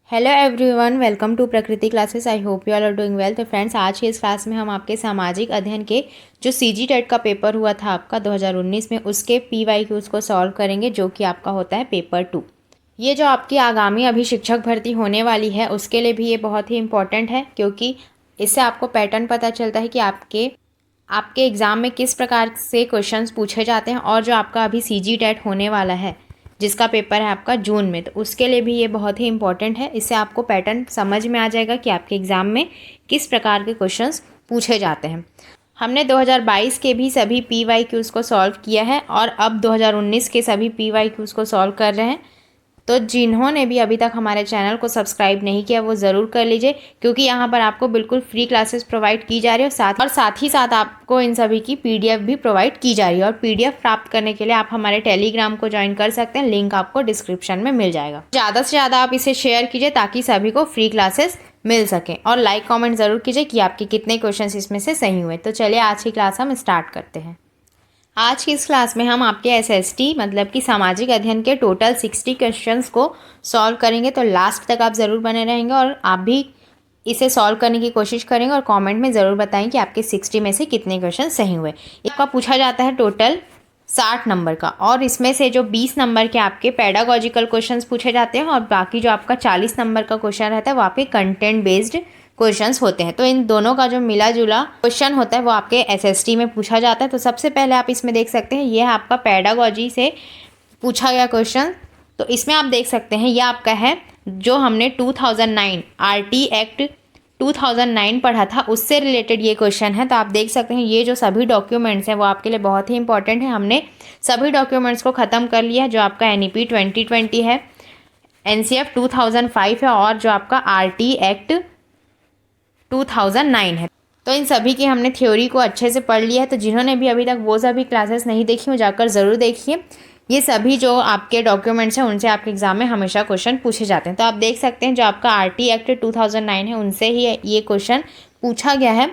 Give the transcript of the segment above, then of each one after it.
Hello everyone, welcome to Prakriti classes. I hope you all are doing well. तो friends, आज की इस class में हम आपके सामाजिक अध्ययन के जो सीजी टेट का पेपर हुआ था आपका 2019 में, उसके PYQs को सॉल्व करेंगे, जो कि आपका होता है पेपर 2। ये जो आपकी आगामी अभी शिक्षक भर्ती होने वाली है उसके लिए भी ये बहुत ही इंपॉर्टेंट है, क्योंकि इससे आपको पैटर्न पता चलता है कि आपके एग्ज़ाम में किस प्रकार से क्वेश्चंस पूछे जाते हैं। और जो आपका अभी सीजी टेट होने वाला है जिसका पेपर है आपका जून में, तो उसके लिए भी ये बहुत ही इंपॉर्टेंट है। इससे आपको पैटर्न समझ में आ जाएगा कि आपके एग्ज़ाम में किस प्रकार के क्वेश्चंस पूछे जाते हैं। हमने 2022 के भी सभी PYQs को सॉल्व किया है और अब 2019 के सभी PYQs को सॉल्व कर रहे हैं। तो जिन्होंने भी अभी तक हमारे चैनल को सब्सक्राइब नहीं किया वो ज़रूर कर लीजिए, क्योंकि यहाँ पर आपको बिल्कुल फ्री क्लासेस प्रोवाइड की जा रही है और साथ ही साथ आपको इन सभी की PDF भी प्रोवाइड की जा रही है। और PDF प्राप्त करने के लिए आप हमारे टेलीग्राम को ज्वाइन कर सकते हैं, लिंक आपको डिस्क्रिप्शन में मिल जाएगा। ज़्यादा से ज़्यादा आप इसे शेयर कीजिए ताकि सभी को फ्री क्लासेस मिल सकें, और लाइक कॉमेंट ज़रूर कीजिए कि आपके कितने क्वेश्चन इसमें से सही हुए। तो चलिए आज की क्लास हम स्टार्ट करते हैं। आज की इस क्लास में हम आपके SST मतलब कि सामाजिक अध्ययन के टोटल 60 क्वेश्चंस को सॉल्व करेंगे। तो लास्ट तक आप ज़रूर बने रहेंगे और आप भी इसे सॉल्व करने की कोशिश करेंगे और कमेंट में ज़रूर बताएं कि आपके 60 में से कितने क्वेश्चन सही हुए। आपका पूछा जाता है टोटल 60 नंबर का, और इसमें से जो 20 नंबर के आपके पेडागोजिकल क्वेश्चंस पूछे जाते हैं और बाकी जो आपका 40 नंबर का क्वेश्चन रहता है वो आपके कंटेंट बेस्ड क्वेश्चंस होते हैं। तो इन दोनों का जो मिला जुला क्वेश्चन होता है वो आपके SST में पूछा जाता है। तो सबसे पहले आप इसमें देख सकते हैं, ये है आपका पेडागोजी से पूछा गया क्वेश्चन। तो इसमें आप देख सकते हैं ये आपका है जो हमने 2009 RT एक्ट 2009 पढ़ा था, उससे रिलेटेड ये क्वेश्चन है। तो आप देख सकते हैं ये जो सभी डॉक्यूमेंट्स हैं वो आपके लिए बहुत ही इंपॉर्टेंट है। हमने सभी डॉक्यूमेंट्स को ख़त्म कर लिया है। जो आपका NEP 2020 है, NCF 2005 है और जो आपका RT एक्ट 2009 है। तो इन सभी की हमने थ्योरी को अच्छे से पढ़ लिया है। तो जिन्होंने भी अभी तक वो सभी क्लासेस नहीं देखी वो जाकर ज़रूर देखिए। ये सभी जो आपके डॉक्यूमेंट्स हैं उनसे आपके एग्जाम में हमेशा क्वेश्चन पूछे जाते हैं। तो आप देख सकते हैं जो आपका RT एक्ट 2009 है उनसे ही ये क्वेश्चन पूछा गया है।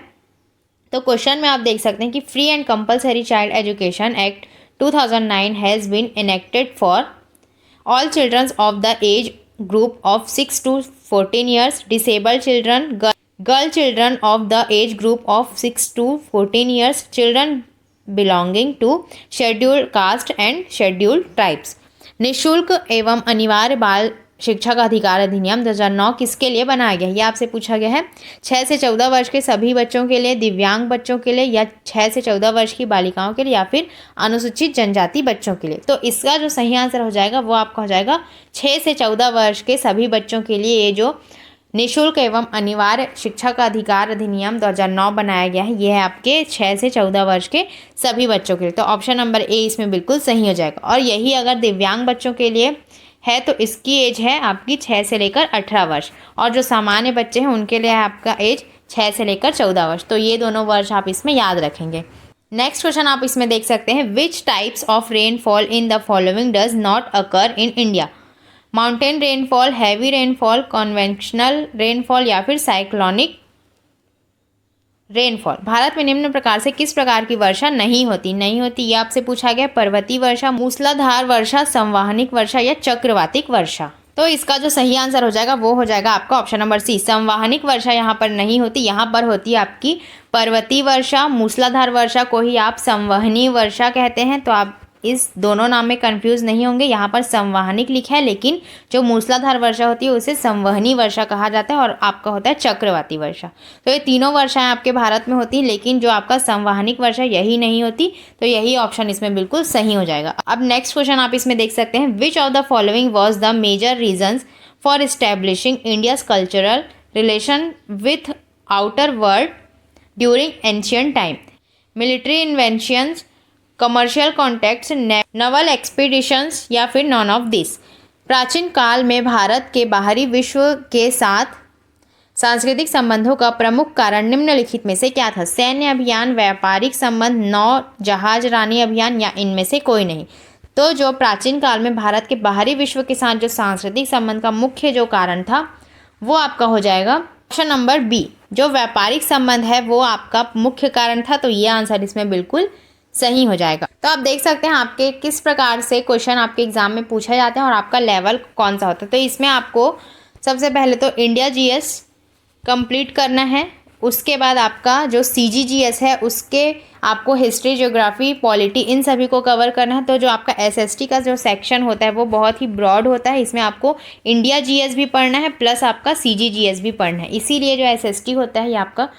तो क्वेश्चन में आप देख सकते हैं कि free and compulsory child education act 2009 has been enacted for all childrens of the age group of 6 to 14 years, disabled children, girl children of the age group of 6 to 14 years, children belonging to scheduled caste and scheduled tribes। निःशुल्क एवं अनिवार्य बाल शिक्षा का अधिकार अधिनियम 2009 किसके लिए बनाया गया है? ये आपसे पूछा गया है। 6 से 14 वर्ष के सभी बच्चों के लिए, दिव्यांग बच्चों के लिए, या 6 से 14 वर्ष की बालिकाओं के लिए, या फिर अनुसूचित जनजाति बच्चों के लिए। तो इसका जो सही आंसर हो जाएगा वो आपका हो जाएगा 6 से 14 वर्ष के सभी बच्चों के लिए ये जो निःशुल्क एवं अनिवार्य शिक्षा का अधिकार अधिनियम 2009 बनाया गया है, ये है आपके 6 से 14 वर्ष के सभी बच्चों के लिए। तो ऑप्शन नंबर A इसमें बिल्कुल सही हो जाएगा। और यही अगर दिव्यांग बच्चों के लिए है तो इसकी एज है आपकी 6 से लेकर 18 वर्ष, और जो सामान्य बच्चे हैं उनके लिए है आपका एज 6 से लेकर 14 वर्ष। तो ये दोनों वर्ष आप इसमें याद रखेंगे। नेक्स्ट क्वेश्चन आप इसमें देख सकते हैं, which types of rainfall in the following does not occur in India? Mountain rainfall, heavy rainfall, conventional rainfall, या फिर साइक्लोनिक रेनफॉल। भारत में निम्न प्रकार से किस प्रकार की वर्षा नहीं होती? ये आपसे पूछा गया। पर्वतीय वर्षा, मूसलाधार वर्षा, संवहनिक वर्षा, या चक्रवातिक वर्षा। तो इसका जो सही आंसर हो जाएगा वो हो जाएगा आपका ऑप्शन नंबर C। संवहनिक वर्षा यहाँ पर नहीं होती, यहाँ पर होती है आपकी पर्वतीय वर्षा। मूसलाधार वर्षा को ही आप संवहनीय वर्षा कहते हैं। तो आप इस दोनों नाम में कंफ्यूज नहीं होंगे। यहाँ पर संवहनिक लिखा है, लेकिन जो मूसलाधार वर्षा होती है उसे संवहनी वर्षा कहा जाता है, और आपका होता है चक्रवाती वर्षा। तो ये तीनों वर्षाएं आपके भारत में होती हैं, लेकिन जो आपका संवहनिक वर्षा यही नहीं होती। तो यही ऑप्शन इसमें बिल्कुल सही हो जाएगा। अब नेक्स्ट क्वेश्चन आप इसमें देख सकते हैं, which of the following was the major reasons for establishing India's cultural relation with outer world during ancient time? Military inventions, commercial contacts, naval expeditions, या फिर नॉन ऑफ दिस। प्राचीन काल में भारत के बाहरी विश्व के साथ सांस्कृतिक संबंधों का प्रमुख कारण निम्नलिखित में से क्या था? सैन्य अभियान, व्यापारिक संबंध, नौ जहाज रानी अभियान, या इनमें से कोई नहीं। तो जो प्राचीन काल में भारत के बाहरी विश्व के साथ जो सांस्कृतिक संबंध का मुख्य जो कारण था वो आपका हो जाएगा ऑप्शन नंबर B। जो व्यापारिक संबंध है वो आपका मुख्य कारण था। तो ये आंसर इसमें बिल्कुल सही हो जाएगा। तो आप देख सकते हैं आपके किस प्रकार से क्वेश्चन आपके एग्जाम में पूछा जाता है और आपका लेवल कौन सा होता है। तो इसमें आपको सबसे पहले तो इंडिया जीएस कंप्लीट करना है। उसके बाद आपका जो सीजीजीएस है उसके आपको हिस्ट्री, ज्योग्राफी, पॉलिटी इन सभी को कवर करना है। तो जो आपका एसएसटी का जो सेक्शन होता है वो बहुत ही ब्रॉड होता है। इसमें आपको इंडिया जीएस भी पढ़ना है प्लस आपका सीजीजीएस भी पढ़ना है। इसीलिए जो एसएसटी होता है ये आपका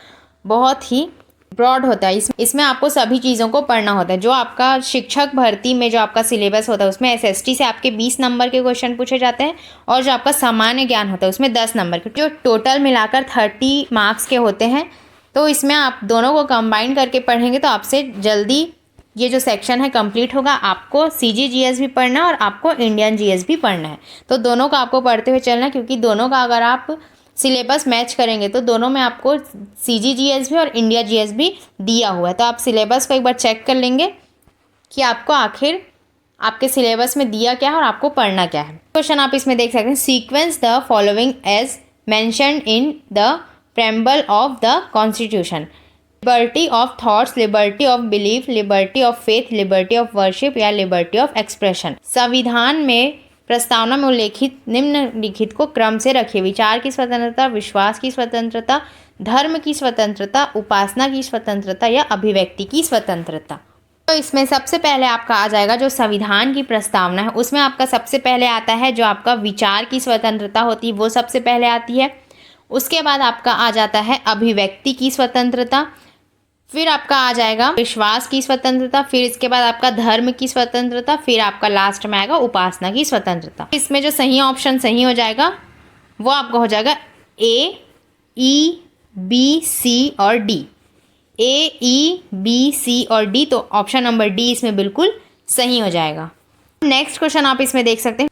बहुत ही ब्रॉड होता है। इसमें आपको सभी चीज़ों को पढ़ना होता है। जो आपका शिक्षक भर्ती में जो आपका सिलेबस होता है उसमें एसएसटी से आपके 20 नंबर के क्वेश्चन पूछे जाते हैं और जो आपका सामान्य ज्ञान होता है उसमें 10 नंबर के, जो टोटल मिलाकर 30 मार्क्स के होते हैं। तो इसमें आप दोनों को कंबाइन करके पढ़ेंगे तो आपसे जल्दी ये जो सेक्शन है कंप्लीट होगा। आपको सीजीजीएस भी पढ़ना है और आपको इंडियन जीएस भी पढ़ना है। तो दोनों का आपको पढ़ते हुए चलना है, क्योंकि दोनों का अगर आप सिलेबस मैच करेंगे तो दोनों में आपको सीजीजीएस भी और इंडिया जीएस भी दिया हुआ है। तो आप सिलेबस को एक बार चेक कर लेंगे कि आपको आखिर आपके सिलेबस में दिया क्या है और आपको पढ़ना क्या है। क्वेश्चन आप इसमें देख सकते हैं, sequence the following as mentioned in the preamble of the constitution, liberty of thoughts, liberty of belief, liberty of faith, liberty of worship या लिबर्टी ऑफ एक्सप्रेशन। संविधान में प्रस्तावना में उल्लेखित निम्नलिखित को क्रम से रखिए। विचार की स्वतंत्रता, विश्वास की स्वतंत्रता, धर्म की स्वतंत्रता, उपासना की स्वतंत्रता या अभिव्यक्ति की स्वतंत्रता। तो इसमें सबसे पहले आपका आ जाएगा जो संविधान की प्रस्तावना है, उसमें आपका सबसे पहले आता है जो आपका विचार की स्वतंत्रता होती है वो सबसे पहले आती है। उसके बाद आपका आ जाता है अभिव्यक्ति की स्वतंत्रता, फिर आपका आ जाएगा विश्वास की स्वतंत्रता, फिर इसके बाद आपका धर्म की स्वतंत्रता, फिर आपका लास्ट में आएगा उपासना की स्वतंत्रता। इसमें जो सही ऑप्शन सही हो जाएगा वो आपका हो जाएगा ए, ई, बी, सी और डी। ए, ई, बी, सी और डी, तो ऑप्शन नंबर डी इसमें बिल्कुल सही हो जाएगा। नेक्स्ट क्वेश्चन आप इसमें देख सकते हैं,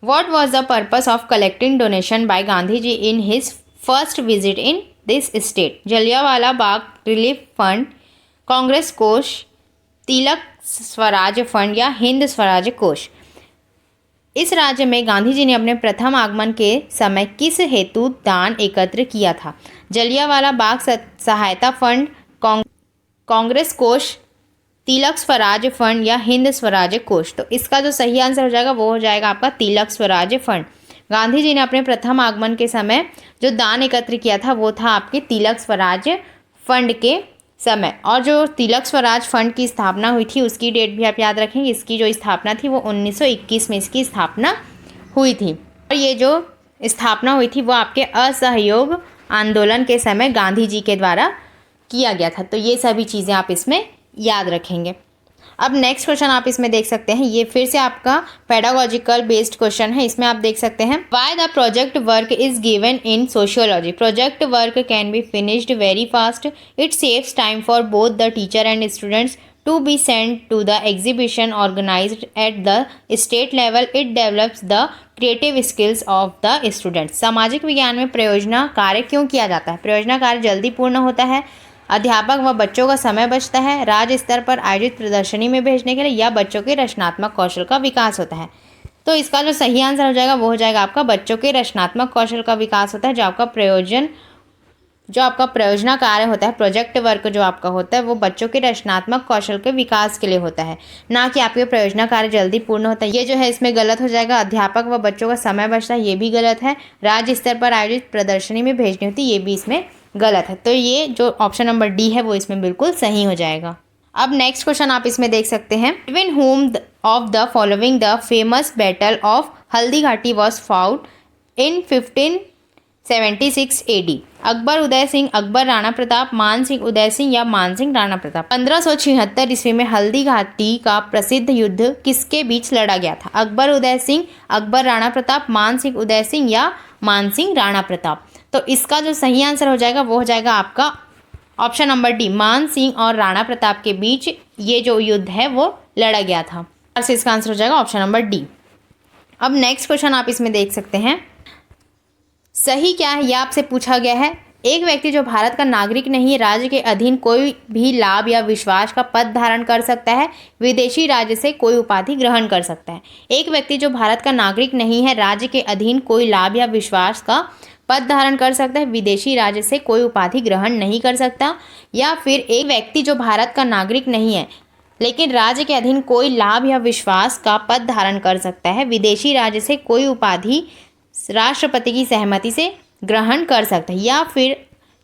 what was the purpose of collecting donation by Gandhi ji in his first visit in this state? Jallianwala Bagh relief fund, Congress कोष, तिलक स्वराज फंड या हिंद स्वराज कोष। इस राज्य में गांधी जी ने अपने प्रथम आगमन के समय किस हेतु दान एकत्र किया था? जलियांवाला बाग सहायता फंड, कांग्रेस कोष, तिलक स्वराज फंड या हिंद स्वराज कोष। तो इसका जो सही आंसर हो जाएगा वो हो जाएगा आपका तिलक स्वराज फंड। गांधी जी ने अपने प्रथम आगमन के समय जो दान एकत्र किया था वो था आपके तिलक स्वराज फंड के समय। और जो तिलक स्वराज फंड की स्थापना हुई थी उसकी डेट भी आप याद रखेंगे। इसकी जो स्थापना थी वो 1921 में इसकी स्थापना हुई थी। और ये जो स्थापना हुई थी वो आपके असहयोग आंदोलन के समय गांधी जी के द्वारा किया गया था। तो ये सभी चीज़ें आप इसमें याद रखेंगे। अब नेक्स्ट क्वेश्चन आप इसमें देख सकते हैं, ये फिर से आपका पेडागोजिकल बेस्ड क्वेश्चन है। इसमें आप देख सकते हैं, why the project work is given in sociology? Project work can be finished very fast, it saves time for both the teacher and students to be sent to the exhibition organised at the state level, it develops the creative skills of the students. सामाजिक विज्ञान में प्रयोजना कार्य क्यों किया जाता है? प्रयोजना कार्य जल्दी पूर्ण होता है, अध्यापक व बच्चों का समय बचता है, राज्य स्तर पर आयोजित प्रदर्शनी में भेजने के लिए, या बच्चों के रचनात्मक कौशल का विकास होता है। तो इसका जो सही आंसर हो जाएगा वो हो जाएगा आपका बच्चों के रचनात्मक कौशल का विकास होता है। जो आपका प्रयोजना कार्य होता है, प्रोजेक्ट वर्क जो आपका होता है वो बच्चों के रचनात्मक कौशल के विकास के लिए होता है, ना कि आपके प्रयोजना कार्य जल्दी पूर्ण होता है। ये जो है इसमें गलत हो जाएगा। अध्यापक व बच्चों का समय बचता है, ये भी गलत है। राज्य स्तर पर आयोजित प्रदर्शनी में भेजनी होती है, ये भी इसमें गलत है। तो ये जो ऑप्शन नंबर डी है वो इसमें बिल्कुल सही हो जाएगा। अब नेक्स्ट क्वेश्चन आप इसमें देख सकते हैं, between whom of the following the famous battle of Haldi Ghati was fought in 1576 AD? Akbar Uday Singh, Akbar Rana Pratap, Man Singh Uday Singh या मान सिंह राणा प्रताप। 1576 ईस्वी में हल्दी घाटी का प्रसिद्ध युद्ध किसके बीच लड़ा गया था? अकबर उदय सिंह, अकबर राणा प्रताप, मान सिंह उदय सिंह या मान सिंह राणा प्रताप। तो इसका जो सही आंसर हो जाएगा वो हो जाएगा आपका ऑप्शन नंबर डी, मान सिंह और राणा प्रताप के बीच ये जो युद्ध है वो लड़ा गया था। और इसका आंसर हो जाएगा ऑप्शन नंबर डी। अब नेक्स्ट क्वेश्चन आप इसमें देख सकते हैं, सही क्या है यह आपसे पूछा गया है। एक व्यक्ति जो भारत का नागरिक नहीं है राज्य के अधीन कोई भी लाभ या विश्वास का पद धारण कर सकता है, विदेशी राज्य से कोई उपाधि ग्रहण कर सकता है। एक व्यक्ति जो भारत का नागरिक नहीं है राज्य के अधीन कोई लाभ या विश्वास का पद धारण कर सकता है, विदेशी राज्य से कोई उपाधि ग्रहण नहीं कर सकता। या फिर एक व्यक्ति जो भारत का नागरिक नहीं है लेकिन राज्य के अधीन कोई लाभ या विश्वास का पद धारण कर सकता है, विदेशी राज्य से कोई उपाधि राष्ट्रपति की सहमति से ग्रहण कर सकता है, या फिर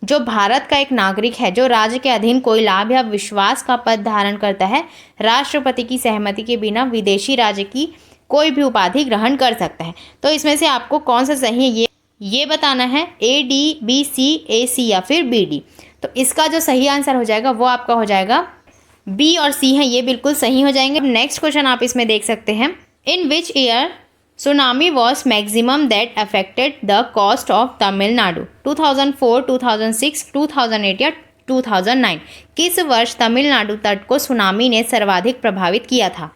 जो भारत का एक नागरिक है जो राज्य के अधीन कोई लाभ या विश्वास का पद धारण करता है, राष्ट्रपति की सहमति के बिना विदेशी राज्य की कोई भी उपाधि ग्रहण कर सकता है। तो इसमें से आपको कौन सा सही है ये बताना है, ए डी, बी सी, ए सी या फिर बी डी। तो इसका जो सही आंसर हो जाएगा वो आपका हो जाएगा बी और सी है, ये बिल्कुल सही हो जाएंगे। नेक्स्ट क्वेश्चन आप इसमें देख सकते हैं, in which year tsunami was maximum that affected the coast of Tamil Nadu, 2004, 2006, 2008 या 2009। किस वर्ष तमिलनाडु तट को सुनामी ने सर्वाधिक प्रभावित किया था,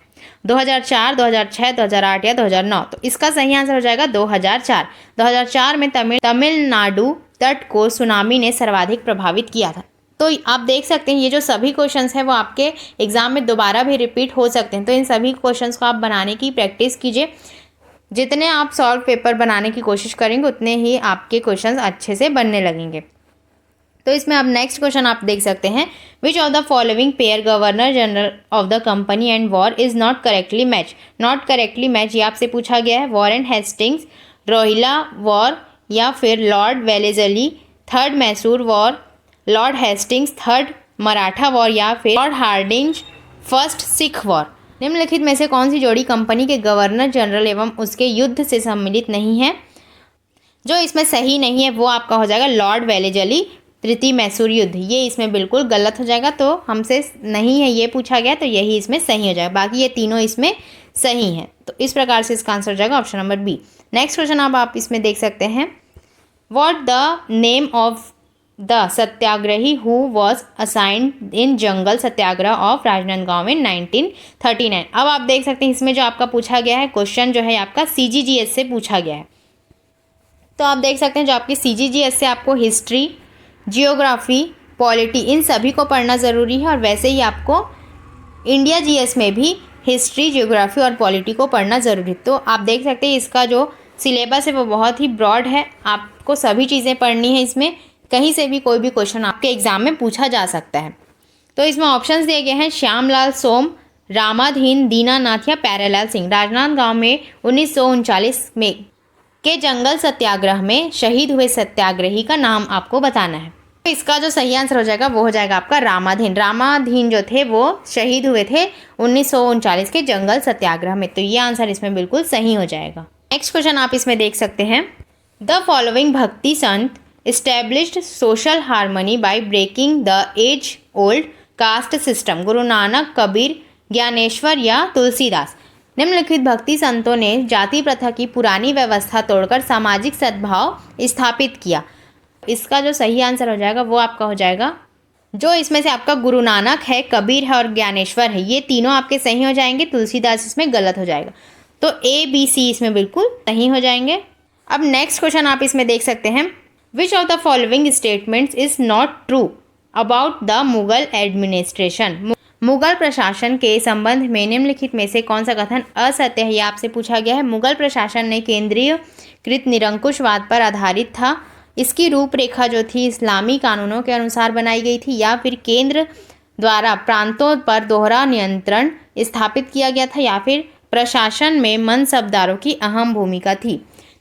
2004, 2006, 2008 या 2009। तो इसका सही आंसर हो जाएगा 2004। 2004 में तमिलनाडु तट को सुनामी ने सर्वाधिक प्रभावित किया था। तो आप देख सकते हैं ये जो सभी क्वेश्चंस हैं वो आपके एग्जाम में दोबारा भी रिपीट हो सकते हैं। तो इन सभी क्वेश्चंस को आप बनाने की प्रैक्टिस कीजिए। जितने आप सॉल्व पेपर बनाने की कोशिश करेंगे उतने ही आपके क्वेश्चंस अच्छे से बनने लगेंगे। तो इसमें अब नेक्स्ट क्वेश्चन आप देख सकते हैं, which of the following pair governor general of the company and war is not correctly match. Not correctly match ये आपसे पूछा गया है, वॉरेन हेस्टिंग्स, रोहिला वॉर या फिर Lord Wellesley, third Mysore war, Lord Hastings, third Maratha war या फिर Lord Hardinge, first Sikh war. निम्नलिखित में से कौन सी जोड़ी कंपनी के गवर्नर जनरल एवं उसके युद्ध से सम्मिलित नहीं है। जो इसमें सही नहीं है वो आपका हो जाएगा लॉर्ड वेलेजली, तृतीय मैसूर युद्ध, ये इसमें बिल्कुल गलत हो जाएगा। तो हमसे नहीं है ये पूछा गया तो यही इसमें सही हो जाएगा, बाकी ये तीनों इसमें सही हैं। तो इस प्रकार से इसका आंसर हो जाएगा option number B. Next question आप इसमें देख सकते हैं, what the name of the satyagrahi who was assigned in jungle satyagraha of Rajnandgaon in 1939। अब आप देख सकते हैं इसमें जो आपका पूछा गया है क्वेश्चन जो है आपका CGGS से पूछा गया है। तो आप देख सकते हैं जो आपकी CGGS से आपको हिस्ट्री, जियोग्राफी, पॉलिटी इन सभी को पढ़ना ज़रूरी है, और वैसे ही आपको इंडिया GS में भी हिस्ट्री, जियोग्राफी और पॉलिटी को पढ़ना ज़रूरी। तो आप देख सकते हैं इसका जो सिलेबस है वो बहुत ही ब्रॉड है, आपको सभी चीज़ें पढ़नी है। इसमें कहीं से भी कोई भी क्वेश्चन आपके एग्जाम में पूछा जा सकता है। तो इसमें ऑप्शंस दिए गए हैं, श्यामलाल सोम, रामाधीन, दीनानाथ या प्यारेलाल सिंह। राजनांदगांव में 1939 में के जंगल सत्याग्रह में शहीद हुए सत्याग्रही का नाम आपको बताना है। तो इसका जो सही आंसर हो जाएगा वो हो जाएगा आपका रामाधीन। रामाधीन जो थे वो शहीद हुए थे 1939 के जंगल सत्याग्रह में। तो ये आंसर इसमें बिल्कुल सही हो जाएगा। नेक्स्ट क्वेश्चन आप इसमें देख सकते हैं, द फॉलोइंग भक्ति संत established social harmony by breaking the age-old caste system, Guru Nanak, Kabir, Dnyaneshwar या तुलसीदास। निम्नलिखित भक्ति संतों ने जाति प्रथा की पुरानी व्यवस्था तोड़कर सामाजिक सद्भाव स्थापित किया। इसका जो सही आंसर हो जाएगा वो आपका हो जाएगा, जो इसमें से आपका गुरु नानक है, कबीर है और ज्ञानेश्वर है, ये तीनों आपके सही हो जाएंगे। तुलसीदास इसमें गलत हो जाएगा। तो A, B, C इसमें बिल्कुल सही हो जाएंगे। अब नेक्स्ट क्वेश्चन आप इसमें देख सकते हैं, Which of the following statements is not true about the Mughal administration. Mughal प्रशासन के संबंध में निम्नलिखित में से कौन सा कथन असत्य है, यह आपसे पूछा गया है। मुगल प्रशासन ने केंद्रीयकृत निरंकुशवाद पर आधारित था। इसकी रूपरेखा जो थी इस्लामी कानूनों के अनुसार बनाई गई थी, या फिर केंद्र द्वारा प्रांतों पर दोहरा नियंत्रण स्थापित किया गया था, या फिर प्रशासन में मनसबदारों की अहम भूमिका थी।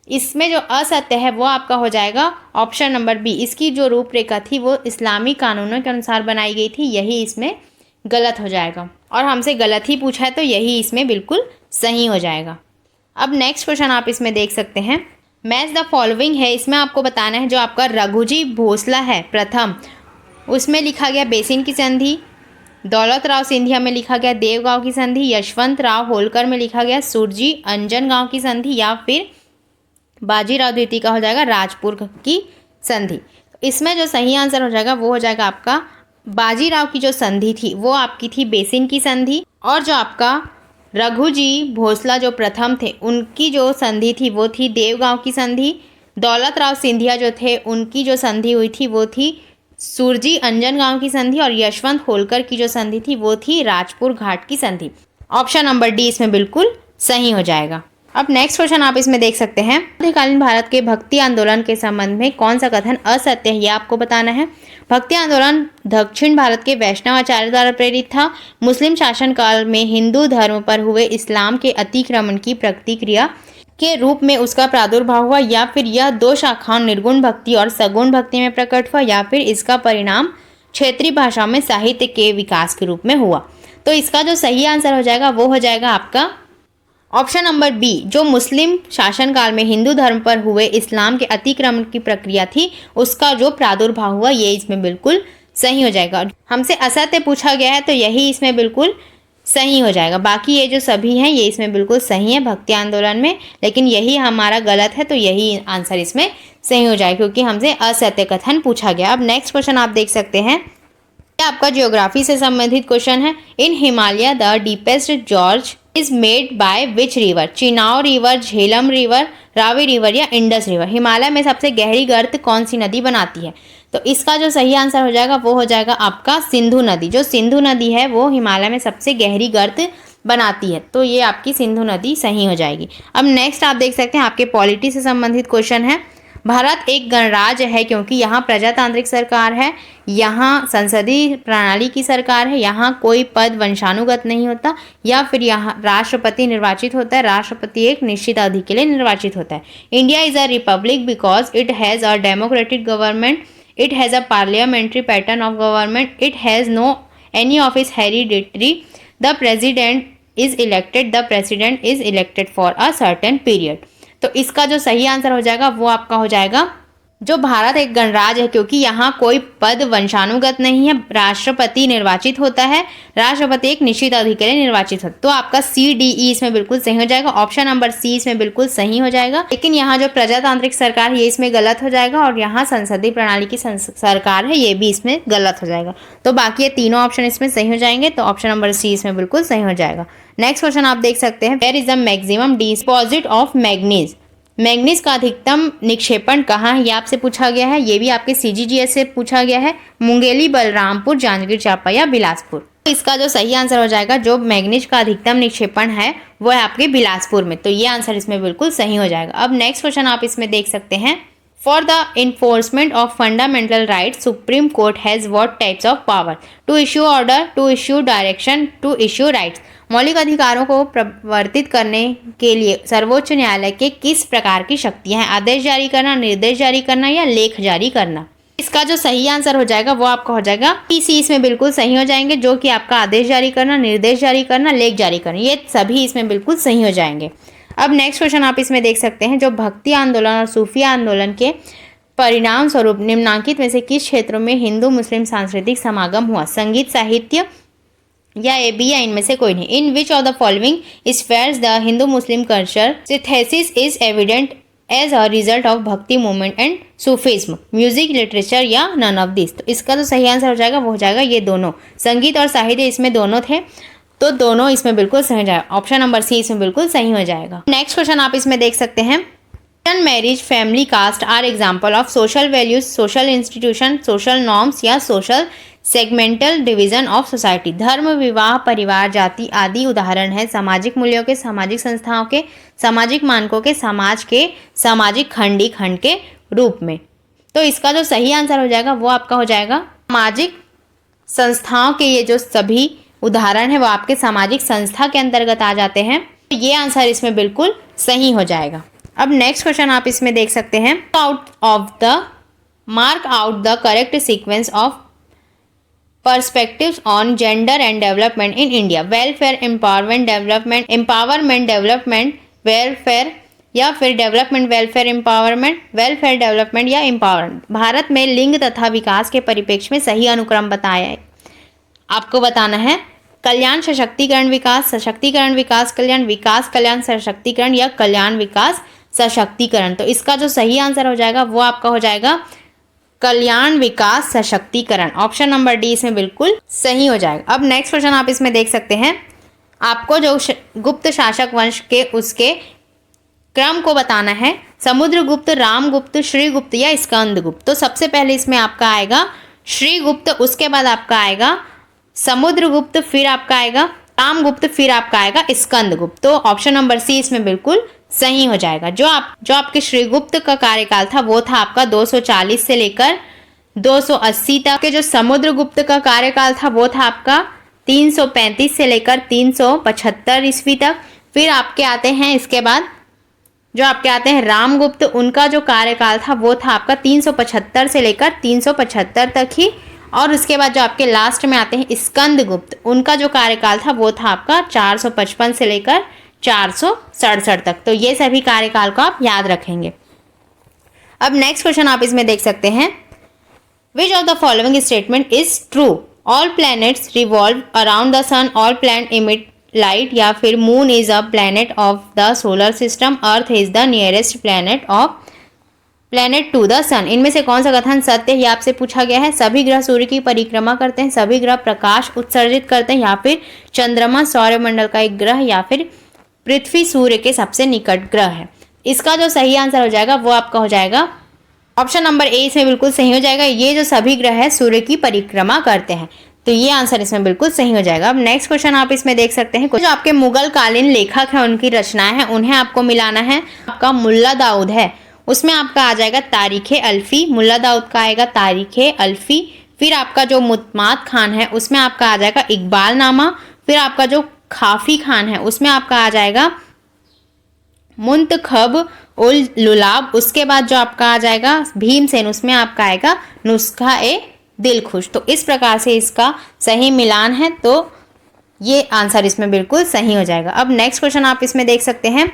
इसमें जो असत्य है वो आपका हो जाएगा ऑप्शन नंबर बी। इसकी जो रूपरेखा थी वो इस्लामी कानूनों के अनुसार बनाई गई थी, यही इसमें गलत हो जाएगा। और हमसे गलत ही पूछा है तो यही इसमें बिल्कुल सही हो जाएगा। अब नेक्स्ट क्वेश्चन आप इसमें देख सकते हैं, मैच द फॉलोइंग है। इसमें आपको बताना है जो आपका रघुजी भोसला है प्रथम, उसमें लिखा गया बेसिन की संधि, दौलत राव सिंधिया में लिखा गया देवगांव की संधि, यशवंत राव होलकर में लिखा गया सुरजी अंजनगांव की संधि, या फिर बाजीराव द्वितीय का हो जाएगा राजपुर की संधि। इसमें जो सही आंसर हो जाएगा वो हो जाएगा आपका बाजीराव की जो संधि थी वो आपकी थी बेसिन की संधि, और जो आपका रघुजी भोसला जो प्रथम थे उनकी जो संधि थी वो थी देवगांव की संधि। दौलत राव सिंधिया जो थे उनकी जो संधि हुई थी वो थी सुरजी अंजनगांव की संधि, और यशवंत होलकर की जो संधि थी वो थी राजपुर घाट की संधि। ऑप्शन नंबर डी इसमें बिल्कुल सही हो जाएगा। अब नेक्स्ट क्वेश्चन आप इसमें देख सकते हैं, मध्यकालीन भारत के भक्ति आंदोलन के संबंध में कौन सा कथन असत्य है, यह आपको बताना है। भक्ति आंदोलन दक्षिण भारत के वैष्णव आचार्य द्वारा प्रेरित था। मुस्लिम शासन काल में हिंदू धर्म पर हुए इस्लाम के अतिक्रमण की प्रतिक्रिया के रूप में उसका प्रादुर्भाव हुआ, या फिर यह दो शाखाओं निर्गुण भक्ति और सगुण भक्ति में प्रकट हुआ, या फिर इसका परिणाम क्षेत्रीय भाषाओं में साहित्य के विकास के रूप में हुआ। तो इसका जो सही आंसर हो जाएगा वो हो जाएगा आपका ऑप्शन नंबर बी, जो मुस्लिम शासनकाल में हिंदू धर्म पर हुए इस्लाम के अतिक्रमण की प्रक्रिया थी उसका जो प्रादुर्भाव हुआ, ये इसमें बिल्कुल सही हो जाएगा। हमसे असत्य पूछा गया है तो यही इसमें बिल्कुल सही हो जाएगा। बाकी ये जो सभी हैं ये इसमें बिल्कुल सही है भक्ति आंदोलन में, लेकिन यही हमारा गलत है, तो यही आंसर इसमें सही हो जाएगा क्योंकि हमसे असत्य कथन पूछा गया। अब नेक्स्ट क्वेश्चन आप देख सकते हैं, यह आपका ज्योग्राफी से संबंधित क्वेश्चन है। In Himalaya the deepest gorge is made by which river? Chenab river, Jhelum river, Ravi river या इंडस रिवर? हिमालय में सबसे गहरी गर्त कौन सी नदी बनाती है? तो इसका जो सही आंसर हो जाएगा वो हो जाएगा आपका सिंधु नदी। जो सिंधु नदी है वो हिमालय में सबसे गहरी गर्त बनाती है, तो ये आपकी सिंधु नदी सही हो जाएगी। अब नेक्स्ट आप देख सकते हैं आपके पॉलिटी से संबंधित क्वेश्चन है। भारत एक गणराज्य है क्योंकि यहाँ प्रजातांत्रिक सरकार है, यहाँ संसदीय प्रणाली की सरकार है, यहाँ कोई पद वंशानुगत नहीं होता, या फिर यहाँ राष्ट्रपति निर्वाचित होता है। राष्ट्रपति एक निश्चित अवधि के लिए निर्वाचित होता है। India is a republic because it has a democratic government, it has a parliamentary pattern of government, it has no any office hereditary, the president is elected for a certain period. तो इसका जो सही answer हो जाएगा वो आपका हो जाएगा जो भारत एक गणराज्य है क्योंकि यहाँ कोई पद वंशानुगत नहीं है, राष्ट्रपति निर्वाचित होता है, राष्ट्रपति एक निश्चित अवधि के लिए निर्वाचित होता है। तो आपका CDE इसमें बिल्कुल सही हो जाएगा। ऑप्शन नंबर C इसमें बिल्कुल सही हो जाएगा, लेकिन यहाँ जो प्रजातांत्रिक सरकार है ये इसमें गलत हो जाएगा, और यहाँ संसदीय प्रणाली की सरकार है ये भी इसमें गलत हो जाएगा। तो बाकी ये तीनों ऑप्शन इसमें सही हो जाएंगे, तो ऑप्शन नंबर C इसमें बिल्कुल सही हो जाएगा। नेक्स्ट क्वेश्चन आप देख सकते हैं, where is the maximum deposit of manganese? Manganese का अधिकतम निक्षेपण कहाँ है, ये आपसे पूछा गया है। ये भी आपके CGGS से पूछा गया है। मुंगेली, बलरामपुर, जांजगीर चांपा या बिलासपुर? तो इसका जो सही आंसर हो जाएगा जो मैग्नीज का अधिकतम निक्षेपण है वो है आपके बिलासपुर में, तो ये आंसर इसमें बिल्कुल सही हो जाएगा। अब नेक्स्ट क्वेश्चन आप इसमें देख सकते हैं, for the enforcement of fundamental rights supreme court has what types of power? To issue order, to issue direction, to issue writs? मौलिक अधिकारों को प्रवर्तित करने के लिए सर्वोच्च न्यायालय के किस प्रकार की शक्तियां हैं? आदेश जारी करना, निर्देश जारी करना या लेख जारी करना? इसका जो सही आंसर हो जाएगा वो आपका हो जाएगा PC इसमें बिल्कुल सही हो जाएंगे, जो कि आपका आदेश जारी करना, निर्देश जारी करना, लेख जारी करना, ये सभी इसमें बिल्कुल सही हो जाएंगे। अब नेक्स्ट क्वेश्चन आप इसमें देख सकते हैं, जो भक्ति आंदोलन और सूफी आंदोलन के परिणाम स्वरूप निम्नलिखित में से किस क्षेत्रों में हिंदू मुस्लिम सांस्कृतिक समागम हुआ? संगीत, साहित्य या A, B या इनमें से कोई नहीं? In which of the following spheres the Hindu Muslim culture synthesis is evident as a result of bhakti movement and Sufism? Music, literature या नन ऑफ दिस? तो इसका जो सही आंसर हो जाएगा वो हो जाएगा ये दोनों। संगीत और साहित्य इसमें दोनों थे, तो दोनों इसमें बिल्कुल सही हो जाएगा। ऑप्शन नंबर C इसमें बिल्कुल सही हो जाएगा। नेक्स्ट क्वेश्चन आप इसमें देख सकते हैं, marriage, family, caste are example of social values, social institution, social norms या social segmental division of society? धर्म, विवाह, परिवार, जाति आदि उदाहरण है सामाजिक मूल्यों के, सामाजिक संस्थाओं के, सामाजिक मानकों के, समाज के सामाजिक खंड के रूप में। तो इसका जो सही आंसर हो जाएगा वो आपका हो जाएगा सामाजिक संस्थाओं के। ये जो सभी उदाहरण है वो आपके सामाजिक संस्था के अंतर्गत आ जाते हैं, तो ये आंसर इसमें बिल्कुल सही हो जाएगा। अब नेक्स्ट क्वेश्चन आप इसमें देख सकते हैं, mark out the correct sequence of perspectives on gender and development in India? Welfare, empowerment, development, welfare या फिर development, welfare, empowerment, welfare, development या एम्पावरमेंट? भारत में लिंग तथा विकास के परिप्रेक्ष्य में सही अनुक्रम बताया है, आपको बताना है। कल्याण, सशक्तिकरण, विकास, सशक्तिकरण, विकास, कल्याण, विकास, कल्याण, सशक्तिकरण या कल्याण, विकास, सशक्तिकरण? तो इसका जो सही आंसर हो जाएगा वो आपका हो जाएगा कल्याण, विकास, सशक्तिकरण। ऑप्शन नंबर D इसमें बिल्कुल सही हो जाएगा। अब नेक्स्ट क्वेश्चन आप इसमें देख सकते हैं, आपको जो गुप्त शासक वंश के उसके क्रम को बताना है। समुद्रगुप्त, रामगुप्त, श्रीगुप्त या स्कंदगुप्त? तो सबसे पहले इसमें आपका आएगा श्रीगुप्त, उसके बाद आपका आएगा समुद्रगुप्त, फिर आपका आएगा रामगुप्त, फिर आपका आएगा स्कंदगुप्त। तो ऑप्शन नंबर C इसमें बिल्कुल सही हो जाएगा। जो आपके श्रीगुप्त का कार्यकाल था वो था आपका 240 से लेकर 280 तक के। जो समुद्रगुप्त का कार्यकाल था वो था आपका 335 से लेकर 375 ईस्वी तक। फिर आपके आते हैं इसके बाद जो आपके आते हैं रामगुप्त, उनका जो कार्यकाल था वो था आपका 375 से लेकर 375 तक ही। और उसके बाद जो आपके लास्ट में आते हैं स्कंदगुप्त, उनका जो कार्यकाल था वो था आपका 455 से लेकर 467 तक। तो ये सभी कार्यकाल को आप याद रखेंगे। अब नेक्स्ट क्वेश्चन आप इसमें देख सकते हैं, which of the following statement is true? All planets revolve around the sun, all planet emit light, या फिर moon is a planet of the solar system, earth is the nearest planet to the sun. इनमें से कौन सा कथन सत्य है, आपसे पूछा गया है। सभी ग्रह सूर्य की परिक्रमा करते हैं, सभी ग्रह प्रकाश उत्सर्जित करते हैं, या फिर चंद्रमा सौरमंडल का एक ग्रह, या फिर पृथ्वी सूर्य के सबसे निकट ग्रह है। इसका जो सही आंसर हो जाएगा वो आपका हो जाएगा ऑप्शन नंबर ए, इसमें बिल्कुल सही हो जाएगा। ये जो सभी ग्रह है सूर्य की परिक्रमा करते हैं, तो ये आंसर इसमें बिल्कुल सही हो जाएगा। अब नेक्स्ट क्वेश्चन आप इसमें देख सकते हैं, जो आपके मुगल कालीन लेखक हैं उनकी रचनाएं हैं, उन्हें आपको मिलाना है। आपका मुल्ला दाऊद है, उसमें आपका आ जाएगा तारीखे अल्फी, मुल्ला दाऊद का आएगा तारीखे अल्फी। फिर आपका जो मुतमाद खान है उसमें आपका आ जाएगा इकबाल नामा। फिर आपका जो खाफी खान है उसमें आपका आ जाएगा मुंतखब उल लुलाब। उसके बाद जो आपका आ जाएगा भीमसेन, उसमें आपका आएगा नुस्खा ए दिल खुश। तो इस प्रकार से इसका सही मिलान है, तो ये आंसर इसमें बिल्कुल सही हो जाएगा। अब नेक्स्ट क्वेश्चन आप इसमें देख सकते हैं,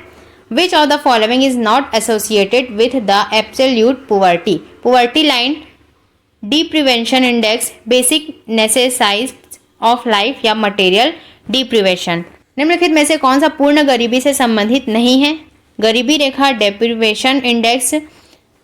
which of the following is not associated with the absolute poverty? Poverty line, deprivation index, basic necessities of life, या मटेरियल डिप्रिवेशन। निम्नलिखित में से कौन सा पूर्ण गरीबी से संबंधित नहीं है? गरीबी रेखा, डेप्रिवेशन इंडेक्स,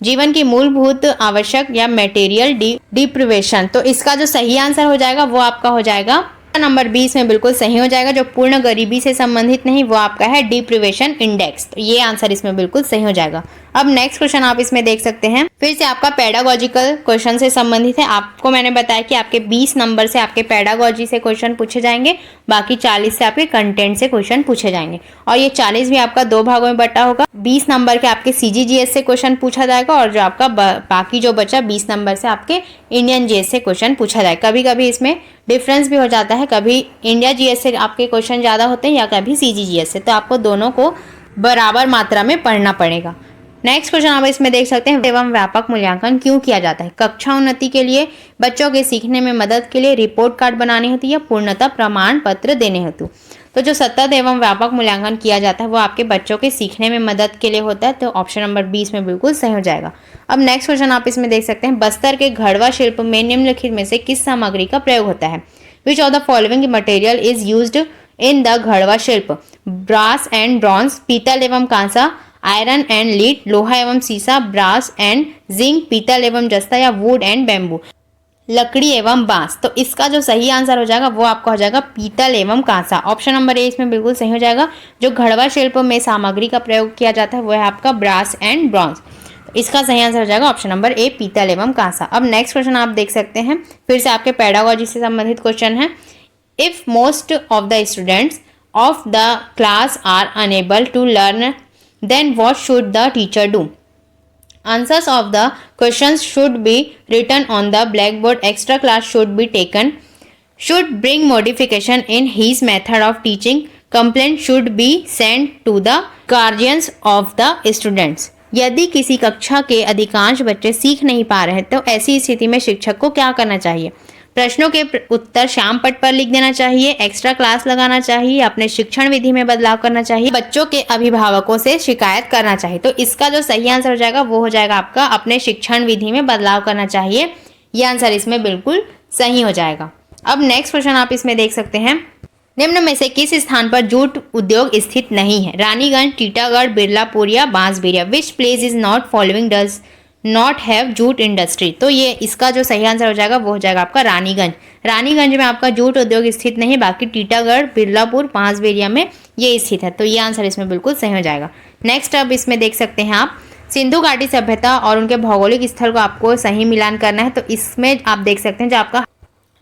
जीवन की मूलभूत आवश्यक, या मटेरियल डिप्रिवेशन। तो इसका जो सही आंसर हो जाएगा वो आपका हो जाएगा नंबर 20 में बिल्कुल सही हो जाएगा। जो पूर्ण गरीबी से संबंधित नहीं वो आपका है डिप्रिवेशन इंडेक्स। तो ये आंसर इसमें बिल्कुल सही हो जाएगा। अब नेक्स्ट क्वेश्चन आप इसमें देख सकते हैं, फिर से आपका पेडागोजिकल क्वेश्चन से संबंधित है। आपको मैंने बताया कि आपके 20 नंबर से आपके पेडागोजी से क्वेश्चन पूछे जाएंगे, बाकी 40 से आपके कंटेंट से क्वेश्चन पूछे जाएंगे। और ये 40 भी आपका 2 भागों में बटा होगा। 20 नंबर के आपके CGGS से क्वेश्चन पूछा जाएगा, और जो आपका बाकी जो बचा 20 नंबर से आपके इंडियन GS से क्वेश्चन पूछा जाएगा। कभी कभी इसमें डिफरेंस भी हो जाता है, कभी इंडिया GS से आपके क्वेश्चन ज़्यादा होते हैं या कभी CGGS से, तो आपको दोनों को बराबर मात्रा में पढ़ना पड़ेगा। नेक्स्ट क्वेश्चन आप इसमें देख सकते हैं, एवं व्यापक मूल्यांकन क्यों किया जाता है? कक्षा उन्नति के लिए, बच्चों के सीखने में मदद के लिए, रिपोर्ट कार्ड बनाने हेतु, या पूर्णतः प्रमाण पत्र देने हेतु। तो जो सतत एवं व्यापक मूल्यांकन किया जाता है वो आपके बच्चों के सीखने में मदद के लिए होता है। तो ऑप्शन नंबर 20 में बिल्कुल सही हो जाएगा। अब नेक्स्ट क्वेश्चन आप इसमें देख सकते हैं, बस्तर के घड़वा शिल्प में निम्नलिखित में से किस सामग्री का प्रयोग होता है? Which of the following material is used in the Gadhwa shilp? Brass and bronze, पीतल एवं कांसा, आयरन एंड लीड, लोहा एवं सीसा, ब्रास एंड जिंक, पीतल एवं जस्ता, या वुड एंड बैम्बू, लकड़ी एवं बांस। तो इसका जो सही आंसर हो जाएगा वो आपका हो जाएगा पीतल एवं कांसा। ऑप्शन नंबर ए इसमें बिल्कुल सही हो जाएगा। जो घड़वा शिल्प में सामग्री का प्रयोग किया जाता है वो है आपका ब्रास एंड ब्रॉन्ज। इसका सही आंसर हो जाएगा ऑप्शन नंबर ए, पीतल एवं कांसा। अब नेक्स्ट क्वेश्चन आप देख सकते हैं, फिर से आपके पेडागोजी से संबंधित क्वेश्चन है। If most of the students of the class are unable to learn, then what should the teacher do? Answers of the questions should be written on the blackboard. Extra class should be taken. Should bring modification in his method of teaching. Complaint should be sent to the guardians of the students. यदि किसी कक्षा के अधिकांश बच्चे सीख नहीं पा रहे तो ऐसी स्थिति में शिक्षक को क्या करना चाहिए? प्रश्नों के उत्तर श्याम पट पर लिख देना चाहिए, एक्स्ट्रा क्लास लगाना चाहिए, अपने शिक्षण विधि में बदलाव करना चाहिए, बच्चों के अभिभावकों से शिकायत करना चाहिए। तो इसका जो सही आंसर हो जाएगा वो हो जाएगा आपका अपने शिक्षण विधि में बदलाव करना चाहिए। ये आंसर इसमें बिल्कुल सही हो जाएगा। अब नेक्स्ट क्वेश्चन आप इसमें देख सकते हैं, निम्न में से किस स्थान पर जूट उद्योग स्थित नहीं है? रानीगंज, टीटागढ़, बिरलापुर, या Bansberia. Which place is not following does not have jute industry? तो ये इसका जो सही आंसर हो जाएगा वो हो जाएगा आपका रानीगंज। रानीगंज में आपका जूट उद्योग स्थित नहीं है, बाकी टीटागढ़, बिरलापुर, बांसबेरिया में ये स्थित है। तो ये आंसर इसमें बिल्कुल सही हो जाएगा। नेक्स्ट अब इसमें देख सकते हैं आप, सिंधु घाटी सभ्यता और उनके भौगोलिक स्थल को आपको सही मिलान करना है। तो इसमें आप देख सकते हैं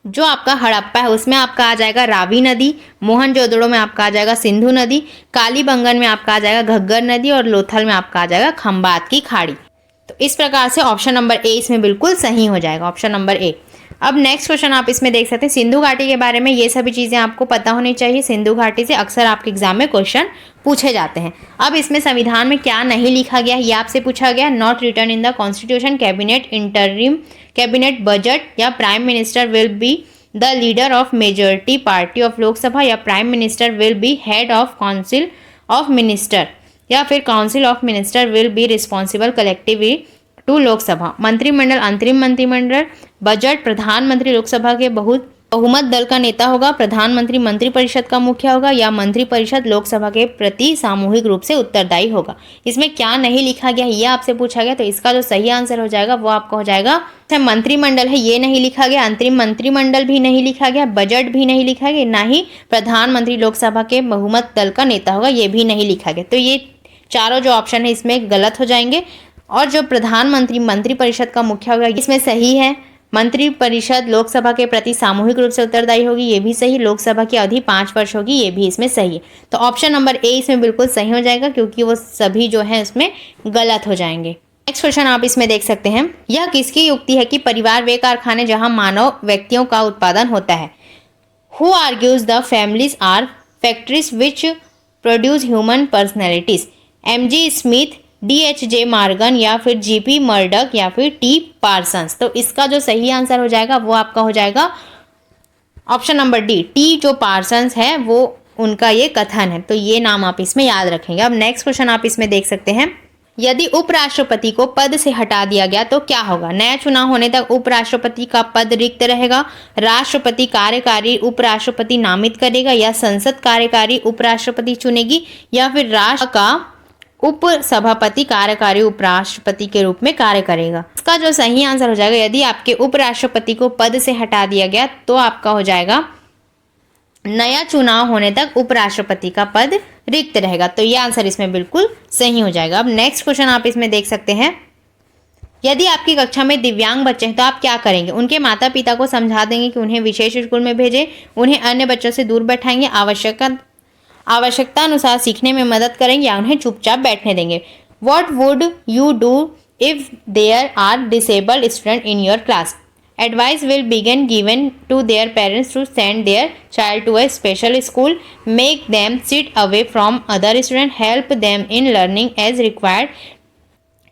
जो आपका हड़प्पा है उसमें आपका आ जाएगा रावी नदी, मोहनजोदड़ो में आपका आ जाएगा सिंधु नदी, कालीबंगन में आपका आ जाएगा घग्गर नदी, और लोथल में आपका आ जाएगा खंबात की खाड़ी। तो इस प्रकार से ऑप्शन नंबर ए इसमें बिल्कुल सही हो जाएगा, ऑप्शन नंबर ए। अब नेक्स्ट क्वेश्चन आप इसमें देख सकते हैं सिंधु घाटी के बारे में। ये सभी चीज़ें आपको पता होनी चाहिए। सिंधु घाटी से अक्सर आपके एग्जाम में क्वेश्चन पूछे जाते हैं। अब इसमें संविधान में क्या नहीं लिखा गया ये आपसे पूछा गया। Not return in the constitution, cabinet interim, cabinet budget, या prime minister will be the leader of majority party of Lok Sabha, या prime minister will be head of council of minister, या फिर council of minister will be responsible collectively to Lok Sabha. मंत्रिमंडल अंतरिम मंत्रिमंडल, budget, प्रधानमंत्री लोकसभा के बहुमत दल का नेता होगा, प्रधानमंत्री मंत्रिपरिषद का मुखिया होगा, या मंत्रिपरिषद लोकसभा के प्रति सामूहिक रूप से उत्तरदायी होगा। इसमें क्या नहीं लिखा गया ये आपसे पूछा गया, तो इसका जो सही आंसर हो जाएगा वो आपका हो जाएगा मंत्रिमंडल है, ये नहीं लिखा गया। अंतरिम मंत्रिमंडल भी नहीं लिखा गया, बजट भी नहीं लिखा गया, ना ही प्रधानमंत्री लोकसभा के बहुमत दल का नेता होगा, ये भी नहीं लिखा गया। तो ये चारों जो ऑप्शन है इसमें गलत हो जाएंगे। और जो प्रधानमंत्री मंत्रिपरिषद का मुखिया होगा इसमें सही है। मंत्रिपरिषद लोकसभा के प्रति सामूहिक रूप से उत्तरदायी होगी, ये भी सही। लोकसभा की अवधि 5 वर्ष होगी, ये भी इसमें सही है। तो ऑप्शन नंबर ए इसमें बिल्कुल सही हो जाएगा, क्योंकि वो सभी जो है इसमें गलत हो जाएंगे। नेक्स्ट क्वेश्चन आप इसमें देख सकते हैं। यह किसकी युक्ति है कि परिवार वे कारखाने जहां मानव व्यक्तियों का उत्पादन होता है। Who argues the families are factories which produce human personalities. M G Smith, DHJ Morgan, या फिर GP मर्डक, या फिर T पार्सन्स। तो इसका जो सही आंसर हो जाएगा वो आपका हो जाएगा ऑप्शन नंबर डी, T जो पार्सन्स है वो उनका ये कथन है। तो ये नाम आप इसमें याद रखेंगे। अब नेक्स्ट क्वेश्चन आप इसमें देख सकते हैं। यदि उपराष्ट्रपति को पद से हटा दिया गया तो क्या होगा। नया चुनाव होने तक उपराष्ट्रपति का पद रिक्त रहेगा, राष्ट्रपति कार्यकारी उपराष्ट्रपति नामित करेगा, या संसद कार्यकारी उपराष्ट्रपति चुनेगी, या फिर राष्ट्र का उप सभापति कार्यकारी उपराष्ट्रपति के रूप में कार्य करेगा। इसका जो सही आंसर हो जाएगा, यदि आपके उपराष्ट्रपति को पद से हटा दिया गया तो आपका हो जाएगा नया चुनाव होने तक उपराष्ट्रपति का पद रिक्त रहेगा। तो ये आंसर इसमें बिल्कुल सही हो जाएगा। अब नेक्स्ट क्वेश्चन आप इसमें देख सकते हैं। यदि आपकी कक्षा में दिव्यांग बच्चे हैं तो आप क्या करेंगे। उनके माता पिता को समझा देंगे कि उन्हें विशेष स्कूल में भेजें, उन्हें अन्य बच्चों से दूर बैठाएंगे, आवश्यकता अनुसार सीखने में मदद करेंगे, या उन्हें चुपचाप बैठने देंगे। What would you do if there are disabled students in your class? Advice will begin given to their parents to send their child to a special school, make them sit away from other students, help them in learning as required,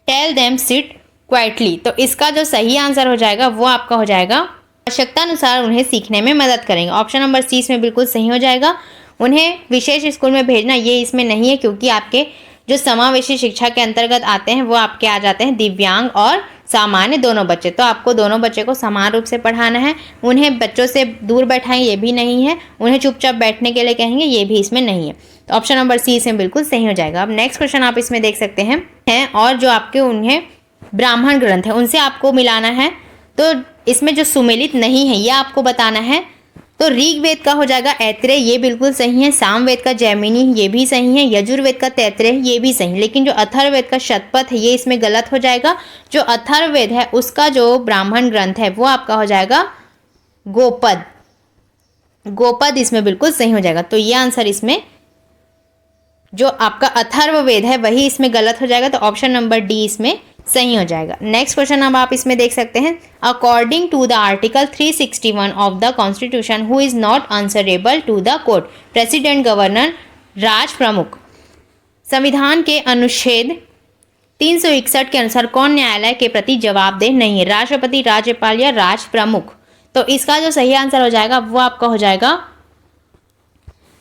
tell them sit quietly। तो इसका जो सही answer हो जाएगा वो आपका हो जाएगा आवश्यकता अनुसार उन्हें सीखने में मदद करेंगे। ऑप्शन नंबर सी इसमें बिल्कुल सही हो जाएगा। उन्हें विशेष स्कूल में भेजना ये इसमें नहीं है, क्योंकि आपके जो समावेशी शिक्षा के अंतर्गत आते हैं वो आपके आ जाते हैं दिव्यांग और सामान्य दोनों बच्चे। तो आपको दोनों बच्चे को समान रूप से पढ़ाना है। उन्हें बच्चों से दूर बैठाएंगे ये भी नहीं है, उन्हें चुपचाप बैठने के लिए कहेंगे ये भी इसमें नहीं है। तो ऑप्शन नंबर सी इसमें बिल्कुल सही हो जाएगा। अब नेक्स्ट क्वेश्चन आप इसमें देख सकते हैं और जो आपके उन्हें ब्राह्मण ग्रंथ है उनसे आपको मिलाना है। तो इसमें जो सुमेलित नहीं है ये आपको बताना है। तो ऋग्वेद का हो जाएगा ऐत्रेय, ये बिल्कुल सही है। सामवेद का जैमिनी ये भी सही है। यजुर्वेद का तैत्रेय ये भी सही, लेकिन जो अथर्ववेद का शतपथ है ये इसमें गलत हो जाएगा। जो अथर्ववेद है उसका जो ब्राह्मण ग्रंथ है वो आपका हो जाएगा गोपद। गोपद इसमें बिल्कुल सही हो जाएगा। तो ये आंसर इसमें जो आपका अथर्ववेद है वही इसमें गलत हो जाएगा। तो ऑप्शन नंबर डी इसमें सही हो जाएगा। नेक्स्ट क्वेश्चन अब आप इसमें देख सकते हैं। According to the article 361 of the constitution who is not answerable to the court, president, governor, Raj Pramukh. संविधान के अनुच्छेद 361 के अनुसार कौन न्यायालय के प्रति जवाबदेह नहीं है। राष्ट्रपति, राज्यपाल, या राज प्रमुख। तो इसका जो सही आंसर हो जाएगा वो आपका हो जाएगा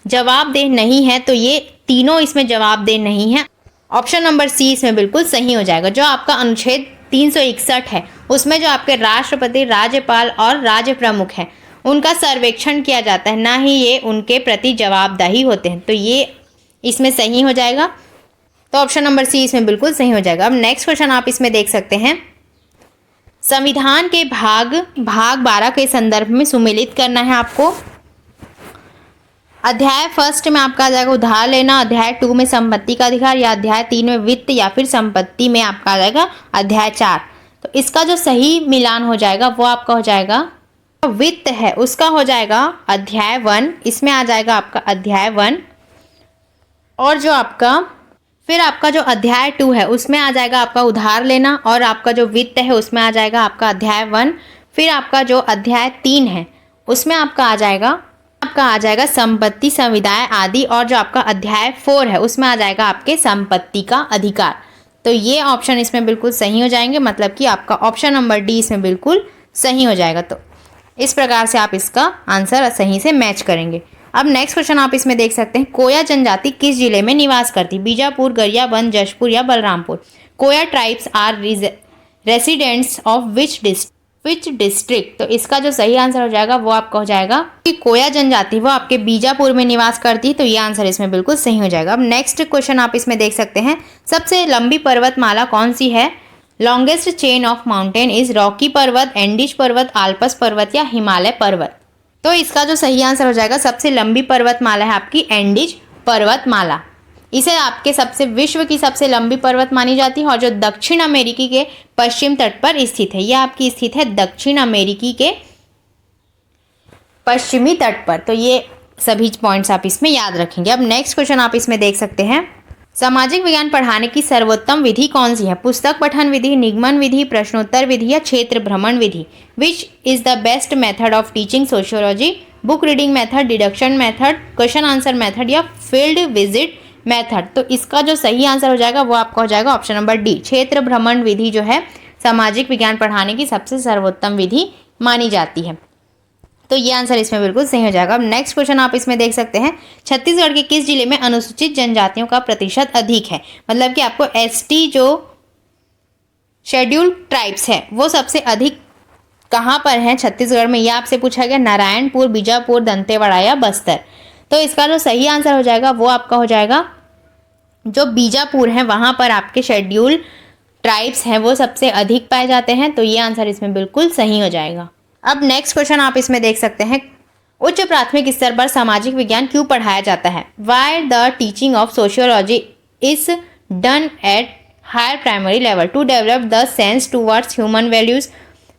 जवाबदेह नहीं है। तो ये तीनों इसमें जवाबदेह नहीं है। ऑप्शन नंबर सी इसमें बिल्कुल सही हो जाएगा। जो आपका अनुच्छेद 361 है उसमें जो आपके राष्ट्रपति, राज्यपाल और राज्य प्रमुख हैं उनका सर्वेक्षण किया जाता है, ना ही ये उनके प्रति जवाबदेही होते हैं। तो ये इसमें सही हो जाएगा। तो ऑप्शन नंबर सी इसमें बिल्कुल सही हो जाएगा। अब नेक्स्ट क्वेश्चन आप इसमें देख सकते हैं। संविधान के भाग 12 के संदर्भ में सुमेलित करना है आपको। अध्याय 1 में आपका आ जाएगा उधार लेना, अध्याय 2 में संपत्ति का अधिकार, या अध्याय 3 में वित्त या फिर संपत्ति में आपका आ जाएगा अध्याय 4। तो इसका जो सही मिलान हो जाएगा वो आपका हो जाएगा वित्त है उसका हो जाएगा अध्याय 1, इसमें आ जाएगा आपका अध्याय 1। और जो आपका फिर आपका जो अध्याय 2 है उसमें आ जाएगा आपका उधार लेना, और आपका जो वित्त है उसमें आ जाएगा आपका अध्याय 1। फिर आपका जो अध्याय 3 है उसमें आपका आ जाएगा संपत्ति, संविदाएं आदि, और जो आपका अध्याय 4 है उसमें आ जाएगा आपके संपत्ति का अधिकार। तो ये ऑप्शन इसमें बिल्कुल सही हो जाएंगे, मतलब कि आपका ऑप्शन नंबर डी इसमें बिल्कुल सही हो जाएगा। तो इस प्रकार से आप इसका आंसर सही से मैच करेंगे। अब नेक्स्ट क्वेश्चन आप इसमें देख सकते हैं, कोया जनजाति किस जिले में निवास करती? बीजापुर, गरियाबंद, जशपुर या Balrampur. Koya tribes are residents of which district. तो इसका जो सही आंसर हो जाएगा वो आपका हो जाएगा कि कोया जनजाति वो आपके बीजापुर में निवास करती है। तो ये आंसर इसमें बिल्कुल सही हो जाएगा। अब नेक्स्ट क्वेश्चन आप इसमें देख सकते हैं, सबसे लंबी पर्वतमाला कौन सी है? Longest chain of mountain is Rocky पर्वत, एंडीज पर्वत, आल्पस पर्वत या हिमालय पर्वत। तो इसका जो सही आंसर हो जाएगा, सबसे लंबी पर्वतमाला है आपकी एंडीज पर्वतमाला। इसे आपके विश्व की सबसे लंबी पर्वत मानी जाती है और जो दक्षिण अमेरिकी के पश्चिम तट पर स्थित है। यह आपकी स्थित है दक्षिण अमेरिकी के पश्चिमी तट पर। तो ये सभी पॉइंट्स आप इसमें याद रखेंगे। अब नेक्स्ट क्वेश्चन आप इसमें देख सकते हैं, सामाजिक विज्ञान पढ़ाने की सर्वोत्तम विधि कौन सी है? पुस्तक पठन विधि, निगमन विधि, प्रश्नोत्तर विधि या क्षेत्र भ्रमण विधि। Which is the best method of teaching sociology? Book reading method, deduction method, question answer method या फील्ड विजिट मेथड। तो इसका जो सही आंसर हो जाएगा वो आपका हो जाएगा ऑप्शन नंबर डी, क्षेत्र भ्रमण विधि जो है सामाजिक विज्ञान पढ़ाने की सबसे सर्वोत्तम विधि मानी जाती है। तो ये आंसर इसमें बिल्कुल सही हो जाएगा। अब नेक्स्ट क्वेश्चन आप इसमें देख सकते हैं, छत्तीसगढ़ के किस जिले में अनुसूचित जनजातियों का प्रतिशत अधिक है? मतलब कि आपको एसटी जो शेड्यूल्ड ट्राइब्स है वो सबसे अधिक कहाँ पर है छत्तीसगढ़ में? ये आपसे पूछा गया नारायणपुर, बीजापुर, दंतेवाड़ा या बस्तर। तो इसका जो सही आंसर हो जाएगा वो आपका हो जाएगा जो बीजापुर है, वहाँ पर आपके शेड्यूल्ड ट्राइब्स हैं वो सबसे अधिक पाए जाते हैं। तो ये आंसर इसमें बिल्कुल सही हो जाएगा। अब नेक्स्ट क्वेश्चन आप इसमें देख सकते हैं, उच्च प्राथमिक स्तर पर सामाजिक विज्ञान क्यों पढ़ाया जाता है? Why the teaching of sociology is done at higher primary level to develop the sense towards human values.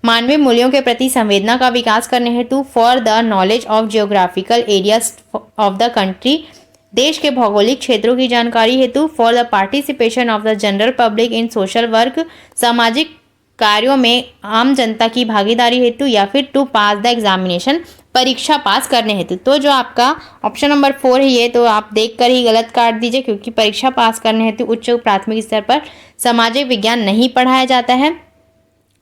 मानवीय मूल्यों के प्रति संवेदना का विकास करने हेतु, for the knowledge of geographical areas of the country, देश के भौगोलिक क्षेत्रों की जानकारी हेतु, for the participation of the general public in social work, सामाजिक कार्यों में आम जनता की भागीदारी हेतु, या फिर टू पास द एग्जामिनेशन, परीक्षा पास करने हेतु। तो जो आपका ऑप्शन नंबर 4 है ये तो आप देखकर ही गलत काट दीजिए, क्योंकि परीक्षा पास करने हेतु उच्च प्राथमिक स्तर पर सामाजिक विज्ञान नहीं पढ़ाया जाता है।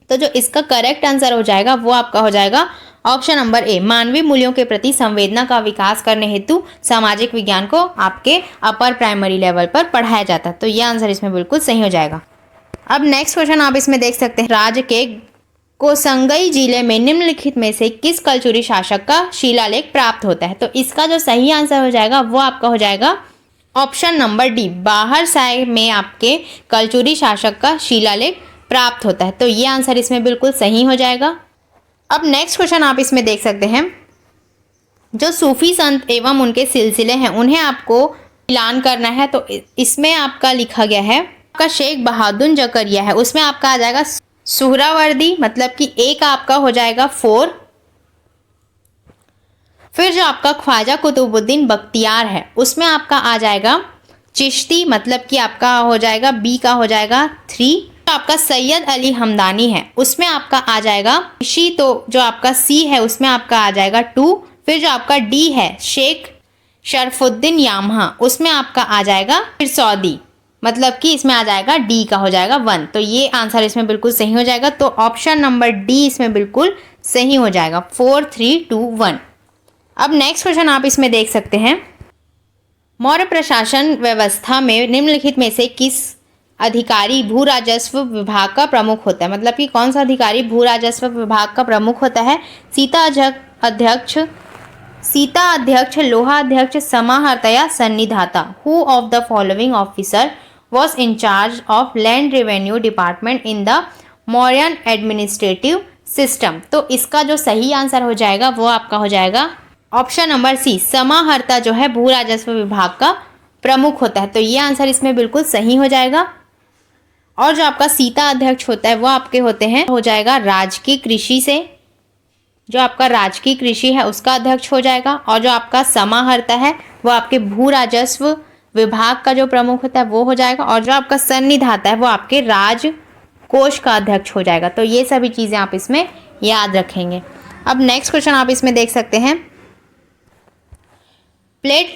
तो जो इसका करेक्ट आंसर हो जाएगा वो आपका हो जाएगा ऑप्शन नंबर ए, मानवीय मूल्यों के प्रति संवेदना का विकास करने हेतु सामाजिक विज्ञान को आपके अपर प्राइमरी लेवल पर पढ़ाया जाता है। तो ये आंसर इसमें बिल्कुल सही हो जाएगा। अब नेक्स्ट क्वेश्चन आप इसमें देख सकते हैं, राज्य के कोसंगई जिले में निम्नलिखित में से किस कलचुरी शासक का शिलालेख प्राप्त होता है? तो इसका जो सही आंसर हो जाएगा वो आपका हो जाएगा ऑप्शन नंबर डी, बाहरसाय में आपके कलचुरी शासक का शिलालेख प्राप्त होता है। तो ये आंसर इसमें बिल्कुल सही हो जाएगा। अब नेक्स्ट क्वेश्चन आप इसमें देख सकते हैं, जो सूफी संत एवं उनके सिलसिले हैं उन्हें आपको ऐलान करना है। तो इसमें आपका लिखा गया है, आपका शेख बहादुर जकरिया है, उसमें आपका आ जाएगा सुहरावर्दी, मतलब कि एक आपका हो जाएगा 4। फिर जो आपका ख्वाजा कुतुबुद्दीन बख्तियार है उसमें आपका आ जाएगा चिश्ती, मतलब कि आपका हो जाएगा बी का हो जाएगा 3। तो आपका सैयद अली हमदानी है उसमें आपका आ जाएगा शी, तो जो आपका सी है उसमें आपका आ जाएगा 2। फिर जो आपका डी है शेख शरफुद्दीन यामहा, उसमें आपका आ जाएगा फिर सऊदी, मतलब कि इसमें आ जाएगा डी का हो जाएगा 1। तो ये आंसर इसमें बिल्कुल सही हो जाएगा। तो ऑप्शन नंबर डी इसमें बिल्कुल सही हो जाएगा, 4 3 2 1। अब नेक्स्ट क्वेश्चन आप इसमें देख सकते हैं, मौर्य प्रशासन व्यवस्था में निम्नलिखित में से किस अधिकारी भू राजस्व विभाग का प्रमुख होता है? मतलब कि कौन सा अधिकारी भू राजस्व विभाग का प्रमुख होता है? सीता अध्यक्ष, लोहा अध्यक्ष, समाहर्ता या सन्निधाता। Who of the following officer was in charge of land revenue department in the Mauryan administrative system? तो इसका जो सही आंसर हो जाएगा वो आपका हो जाएगा ऑप्शन नंबर सी, समाहर्ता जो है भू राजस्व विभाग का प्रमुख होता है। तो ये आंसर इसमें बिल्कुल सही हो जाएगा। और जो आपका सीता अध्यक्ष होता है वो आपके होते हैं हो जाएगा राजकीय कृषि से, जो आपका राजकीय कृषि है उसका अध्यक्ष हो जाएगा। और जो आपका समाहर्ता है वो आपके भू राजस्व विभाग का जो प्रमुख होता है वो हो जाएगा। और जो आपका सन्निधाता है वो आपके राजकोष का अध्यक्ष हो जाएगा। तो ये सभी चीज़ें आप इसमें याद रखेंगे। अब नेक्स्ट क्वेश्चन आप इसमें देख सकते हैं, plate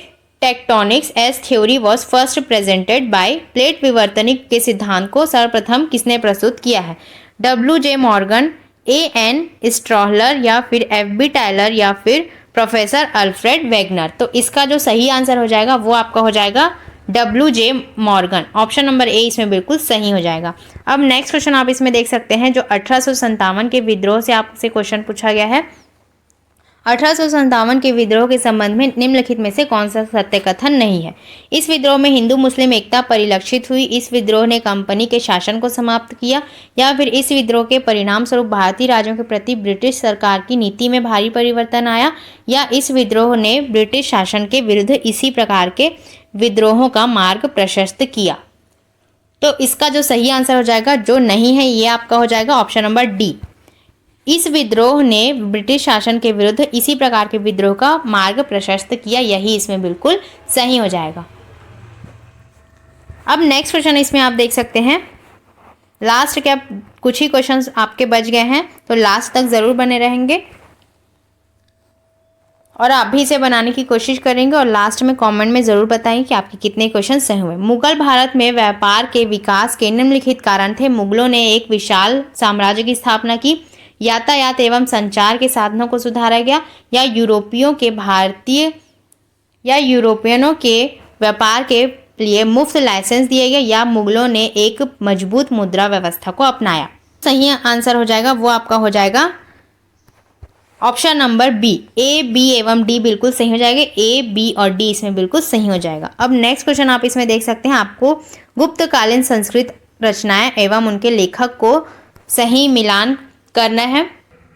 tectonics as theory was first presented by, plate विवर्तनिक के सिद्धांत को सर्वप्रथम किसने प्रस्तुत किया है? W.J. Morgan, A.N. स्ट्रॉहलर या फिर F.B. टायलर या फिर प्रोफेसर अल्फ्रेड वेगनर। तो इसका जो सही आंसर हो जाएगा वो आपका हो जाएगा W.J. Morgan. Option number A इसमें बिल्कुल सही हो जाएगा। अब नेक्स्ट क्वेश्चन आप इसमें देख सकते हैं, जो 1857 के विद्रोह से आपसे क्वेश्चन पूछा गया है। 1857 के विद्रोह के संबंध में निम्नलिखित में से कौन सा सत्य कथन नहीं है? इस विद्रोह में हिंदू मुस्लिम एकता परिलक्षित हुई, इस विद्रोह ने कंपनी के शासन को समाप्त किया, या फिर इस विद्रोह के परिणाम स्वरूप भारतीय राज्यों के प्रति ब्रिटिश सरकार की नीति में भारी परिवर्तन आया, या इस विद्रोह ने ब्रिटिश शासन के विरुद्ध इसी प्रकार के विद्रोहों का मार्ग प्रशस्त किया। तो इसका जो सही आंसर हो जाएगा, जो नहीं है, ये आपका हो जाएगा ऑप्शन नंबर डी। इस विद्रोह ने ब्रिटिश शासन के विरुद्ध इसी प्रकार के विद्रोह का मार्ग प्रशस्त किया, यही इसमें बिल्कुल सही हो जाएगा। अब नेक्स्ट क्वेश्चन इसमें आप देख सकते हैं, लास्ट क्या कुछ ही क्वेश्चंस आपके बच गए हैं, तो लास्ट तक ज़रूर बने रहेंगे और आप भी इसे बनाने की कोशिश करेंगे और लास्ट में कमेंट में ज़रूर बताएं कि आपके कितने क्वेश्चन सही हुए। मुगल भारत में व्यापार के विकास के निम्नलिखित कारण थे। मुगलों ने एक विशाल साम्राज्य की स्थापना की, यातायात एवं संचार के साधनों को सुधारा गया, या यूरोपियनों के व्यापार के लिए मुफ्त लाइसेंस दिए गए, या मुगलों ने एक मजबूत मुद्रा व्यवस्था को अपनाया। सही आंसर हो जाएगा वो आपका हो जाएगा ऑप्शन नंबर बी। ए, बी एवं डी बिल्कुल सही हो जाएगा। ए, बी और डी इसमें बिल्कुल सही हो जाएगा। अब नेक्स्ट क्वेश्चन आप इसमें देख सकते हैं, आपको गुप्तकालीन संस्कृत रचनाएं एवं उनके लेखक को सही मिलान करना है।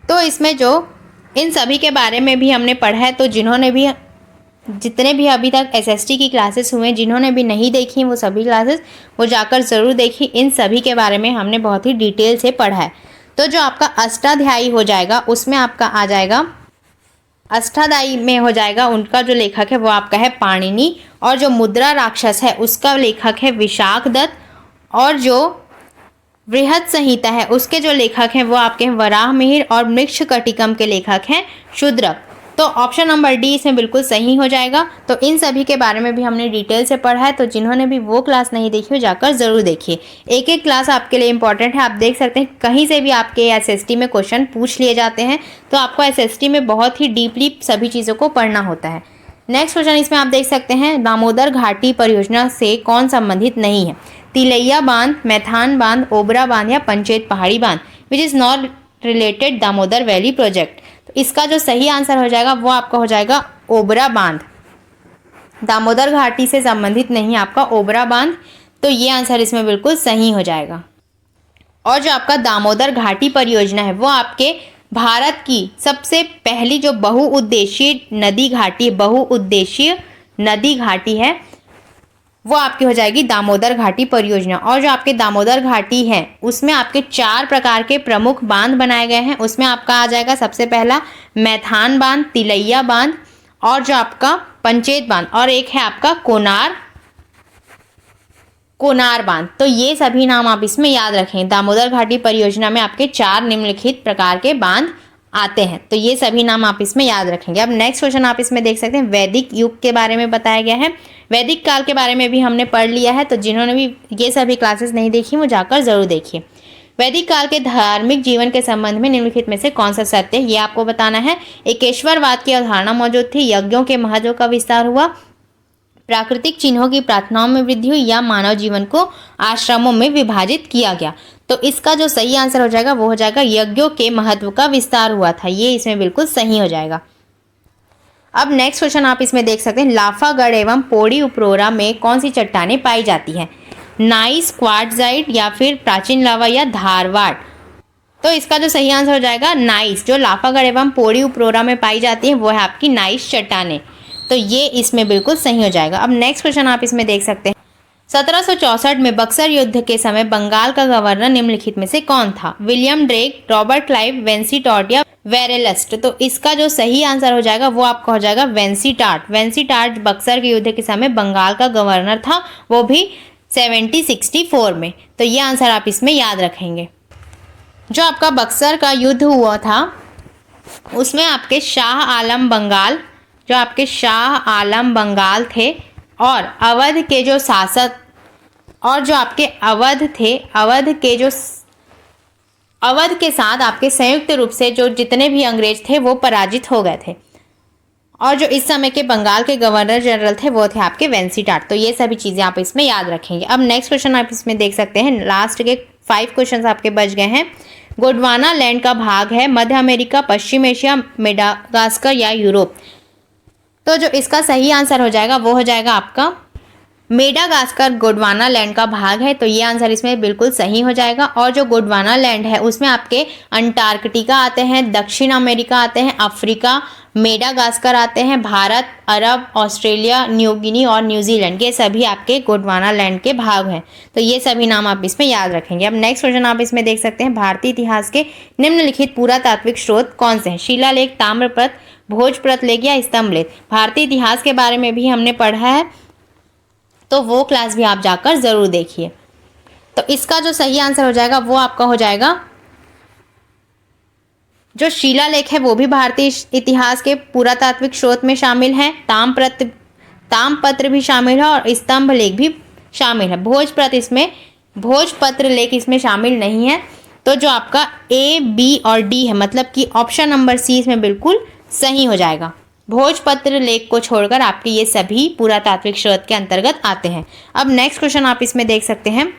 तो इसमें जो इन सभी के बारे में भी हमने पढ़ा है, तो जितने भी अभी तक एसएसटी की क्लासेस हुए, जिन्होंने भी नहीं देखी वो सभी क्लासेस वो जाकर ज़रूर देखी। इन सभी के बारे में हमने बहुत ही डिटेल से पढ़ा है। तो जो आपका अष्टाध्यायी हो जाएगा उसमें आपका आ जाएगा, अष्टाध्यायी में हो जाएगा उनका जो लेखक है वो आपका है पाणिनि, और जो मुद्रा राक्षस है उसका लेखक है विशाख दत्त, और जो बृहद संहिता है उसके जो लेखक हैं वो आपके हैं वराह मिहिर, और मृच्छकटिकम के लेखक हैं शूद्रक। तो ऑप्शन नंबर डी इसमें बिल्कुल सही हो जाएगा। तो इन सभी के बारे में भी हमने डिटेल से पढ़ा है, तो जिन्होंने भी वो क्लास नहीं देखी हो जाकर ज़रूर देखिए। एक एक क्लास आपके लिए इंपॉर्टेंट है। आप देख सकते हैं कहीं से भी आपके एसएसटी में क्वेश्चन पूछ लिए जाते हैं, तो आपको एसएसटी में बहुत ही डीपली सभी चीज़ों को पढ़ना होता है। नेक्स्ट क्वेश्चन इसमें आप देख सकते हैं, दामोदर घाटी परियोजना से कौन संबंधित नहीं है? तिलैया बांध, मैथान बांध, ओबरा बांध या पंचेत पहाड़ी बांध, which is not related Damodar valley project. तो इसका जो सही आंसर हो जाएगा वो आपका हो जाएगा ओबरा बांध। दामोदर घाटी से संबंधित नहीं आपका ओबरा बांध, तो ये आंसर इसमें बिल्कुल सही हो जाएगा। और जो आपका दामोदर घाटी परियोजना है वो आपके भारत की सबसे पहली जो बहुउद्देशीय नदी घाटी है वो आपकी हो जाएगी दामोदर घाटी परियोजना। और जो आपके दामोदर घाटी है उसमें आपके 4 प्रकार के प्रमुख बांध बनाए गए हैं। उसमें आपका आ जाएगा सबसे पहला मैथान बांध, तिलैया बांध, और जो आपका पंचेत बांध, और एक है आपका कोनार बांध। तो ये सभी नाम आप इसमें याद रखें। दामोदर घाटी परियोजना में आपके 4 निम्नलिखित प्रकार के बांध आते हैं, तो ये सभी नाम आप इसमें याद रखेंगे। अब नेक्स्ट क्वेश्चन आप इसमें देख सकते हैं, वैदिक युग के बारे में बताया गया है। वैदिक काल के बारे में भी हमने पढ़ लिया है, तो जिन्होंने भी ये सभी क्लासेस नहीं देखी वो जाकर ज़रूर देखिए। वैदिक काल के धार्मिक जीवन के संबंध में निम्नलिखित में से कौन सा सत्य है, ये आपको बताना है। एकेश्वरवाद की अवधारणा मौजूद थी, यज्ञों के महत्व का विस्तार हुआ, प्राकृतिक चिन्हों की प्रार्थनाओं में वृद्धि हुई, या मानव जीवन को आश्रमों में विभाजित किया गया। तो इसका जो सही आंसर हो जाएगा वो हो जाएगा यज्ञों के महत्व का विस्तार हुआ था, ये इसमें बिल्कुल सही हो जाएगा। अब नेक्स्ट क्वेश्चन आप इसमें देख सकते हैं, लाफागढ़ एवं पौड़ी उपरोरा में कौन सी चट्टानें पाई जाती हैं? नाइस, क्वार्ट्जाइट, या फिर प्राचीन लावा, या धारवाड़। तो इसका जो सही आंसर हो जाएगा नाइस। जो लाफागढ़ एवं पौड़ी उपरोरा में पाई जाती है वो है आपकी नाइस चट्टानें, तो ये इसमें बिल्कुल सही हो जाएगा। अब नेक्स्ट क्वेश्चन आप इसमें देख सकते हैं, 1764 में बक्सर युद्ध के समय बंगाल का गवर्नर निम्नलिखित में से कौन था? विलियम ड्रेक, रॉबर्ट क्लाइव, वेंसीटार्ट या वेरेलस्ट। तो इसका जो सही आंसर हो जाएगा वो आपका हो जाएगा वेंसीटार्ट। वेंसीटार्ट बक्सर के युद्ध के समय बंगाल का गवर्नर था, वो भी 1764 में। तो ये आंसर आप इसमें याद रखेंगे। जो आपका बक्सर का युद्ध हुआ था उसमें आपके शाह आलम बंगाल, जो आपके शाह आलम बंगाल थे और अवध के जो शासक और जो आपके अवध थे, अवध के साथ आपके संयुक्त रूप से जो जितने भी अंग्रेज थे वो पराजित हो गए थे। और जो इस समय के बंगाल के गवर्नर जनरल थे वो थे आपके वेंसीटाट। तो ये सभी चीज़ें आप इसमें याद रखेंगे। अब नेक्स्ट क्वेश्चन आप इसमें देख सकते हैं, लास्ट के 5 क्वेश्चन आपके बच गए हैं। गोंडवाना लैंड का भाग है मध्य अमेरिका, पश्चिम एशिया, मेडागास्कर या यूरोप। तो जो इसका सही आंसर हो जाएगा वो हो जाएगा आपका मेडागास्कर गोंडवाना लैंड का भाग है। तो ये आंसर इसमें बिल्कुल सही हो जाएगा। और जो गोंडवाना लैंड है उसमें आपके अंटार्कटिका आते हैं, दक्षिण अमेरिका आते हैं, अफ्रीका, मेडागास्कर आते हैं, भारत, अरब, ऑस्ट्रेलिया, न्यू गिनी और न्यूजीलैंड, ये सभी आपके गोंडवाना लैंड के भाग हैं। तो ये सभी नाम आप इसमें याद रखेंगे। अब नेक्स्ट क्वेश्चन आप इसमें देख सकते हैं, भारतीय इतिहास के निम्नलिखित पुरातात्विक स्रोत कौन से हैं? शिलालेख, ताम्रपत्र, भोजपत्र लेख या स्तंभ लेख। भारतीय इतिहास के बारे में भी हमने पढ़ा है, तो वो क्लास भी आप जाकर ज़रूर देखिए। तो इसका जो सही आंसर हो जाएगा वो आपका हो जाएगा, जो शिलालेख है वो भी भारतीय इतिहास के पुरातात्विक स्रोत में शामिल है, ताम्रपत्र भी शामिल है और स्तंभ लेख भी शामिल है। भोजपत्र लेख इसमें शामिल नहीं है। तो जो आपका A, B और D है, मतलब कि ऑप्शन नंबर C इसमें बिल्कुल सही हो जाएगा। भोजपत्र लेख को छोड़कर आपके ये सभी पुरातात्विक स्रोत के अंतर्गत आते हैं। अब नेक्स्ट क्वेश्चन आप इसमें देख सकते हैं,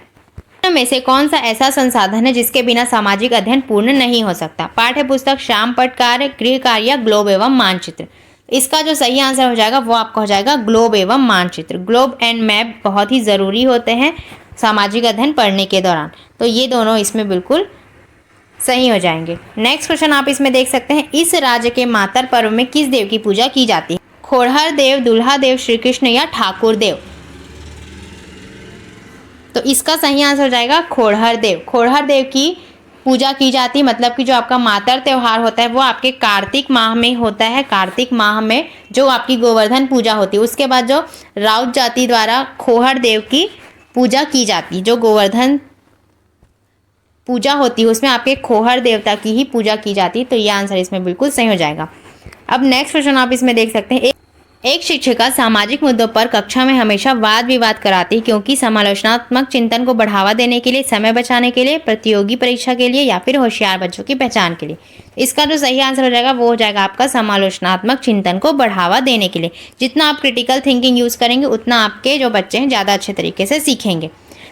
में से कौन सा ऐसा संसाधन है जिसके बिना सामाजिक अध्ययन पूर्ण नहीं हो सकता? पाठ्य पुस्तक, श्यामपट्ट कार्य, गृह कार्य या ग्लोब एवं मानचित्र। इसका जो सही आंसर हो जाएगा वो आपका हो जाएगा ग्लोब एवं मानचित्र। ग्लोब एंड मैप बहुत ही ज़रूरी होते हैं सामाजिक अध्ययन पढ़ने के दौरान। तो ये दोनों इसमें बिल्कुल सही हो जाएंगे। नेक्स्ट क्वेश्चन आप इसमें देख सकते हैं, इस राज्य के मातर पर्व में किस देव की पूजा की जाती है? खोड़हर देव, दुल्हा देव, श्री कृष्ण या ठाकुर देव। तो इसका सही आंसर हो जाएगा खोड़हर देव। खोड़हर देव की पूजा की जाती है, मतलब कि जो आपका मातर त्यौहार होता है वो आपके कार्तिक माह में होता है। कार्तिक माह में जो आपकी गोवर्धन पूजा होती है, उसके बाद जो राउत जाति द्वारा खोड़हर देव की पूजा की जाती है। जो गोवर्धन पूजा होती है उसमें आपके खोहर देवता की ही पूजा की जाती है। तो ये आंसर इसमें बिल्कुल सही हो जाएगा। अब नेक्स्ट क्वेश्चन आप इसमें देख सकते हैं, एक शिक्षिका सामाजिक मुद्दों पर कक्षा में हमेशा वाद विवाद कराती है, क्योंकि समालोचनात्मक चिंतन को बढ़ावा देने के लिए, समय बचाने के लिए, प्रतियोगी परीक्षा के लिए या फिर होशियार बच्चों की पहचान के लिए। इसका जो सही आंसर हो जाएगा वो हो जाएगा आपका समालोचनात्मक चिंतन को बढ़ावा देने के लिए। जितना आप क्रिटिकल थिंकिंग यूज करेंगे उतना आपके जो बच्चे हैं ज़्यादा अच्छे तरीके से सीखेंगे।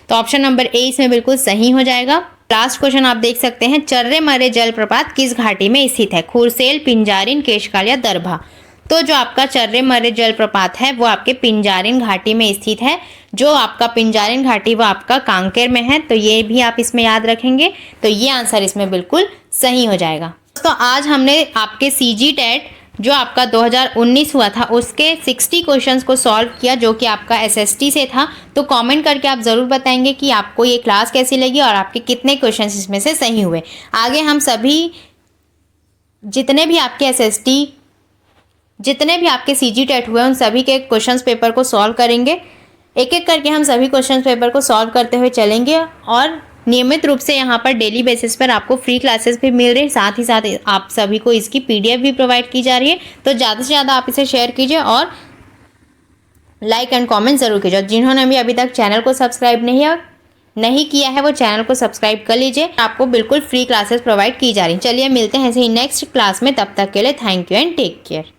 तो ऑप्शन नंबर A इसमें बिल्कुल सही हो जाएगा। लास्ट क्वेश्चन आप देख सकते हैं, चर्रे मर्रे जलप्रपात किस घाटी में स्थित है? खुरसेल, पिंजारिन, केशकाल या दरभा। तो जो आपका चर्रे मर्रे जलप्रपात है वो आपके पिंजारिन घाटी में स्थित है। जो आपका पिंजारिन घाटी वो आपका कांकेर में है। तो ये भी आप इसमें याद रखेंगे। तो ये आंसर इसमें बिल्कुल सही हो जाएगा। तो आज हमने आपके CG टेट जो आपका 2019 हुआ था उसके 60 क्वेश्चंस को सॉल्व किया, जो कि आपका SST से था। तो कमेंट करके आप ज़रूर बताएंगे कि आपको ये क्लास कैसी लगी और आपके कितने क्वेश्चंस इसमें से सही हुए। आगे हम सभी जितने भी आपके SST, जितने भी आपके CG टेट हुए उन सभी के क्वेश्चंस पेपर को सॉल्व करेंगे। एक एक करके हम सभी क्वेश्चन पेपर को सॉल्व करते हुए चलेंगे और नियमित रूप से यहाँ पर डेली बेसिस पर आपको फ्री क्लासेस भी मिल रही है। साथ ही साथ आप सभी को इसकी PDF भी प्रोवाइड की जा रही है। तो ज़्यादा से ज़्यादा आप इसे शेयर कीजिए और लाइक एंड कमेंट ज़रूर कीजिए। जिन्होंने भी अभी तक चैनल को सब्सक्राइब नहीं किया है वो चैनल को सब्सक्राइब कर लीजिए। आपको बिल्कुल फ्री क्लासेस प्रोवाइड की जा रही है। चलिए मिलते हैं ऐसे ही नेक्स्ट क्लास में, तब तक के लिए thank you and take care.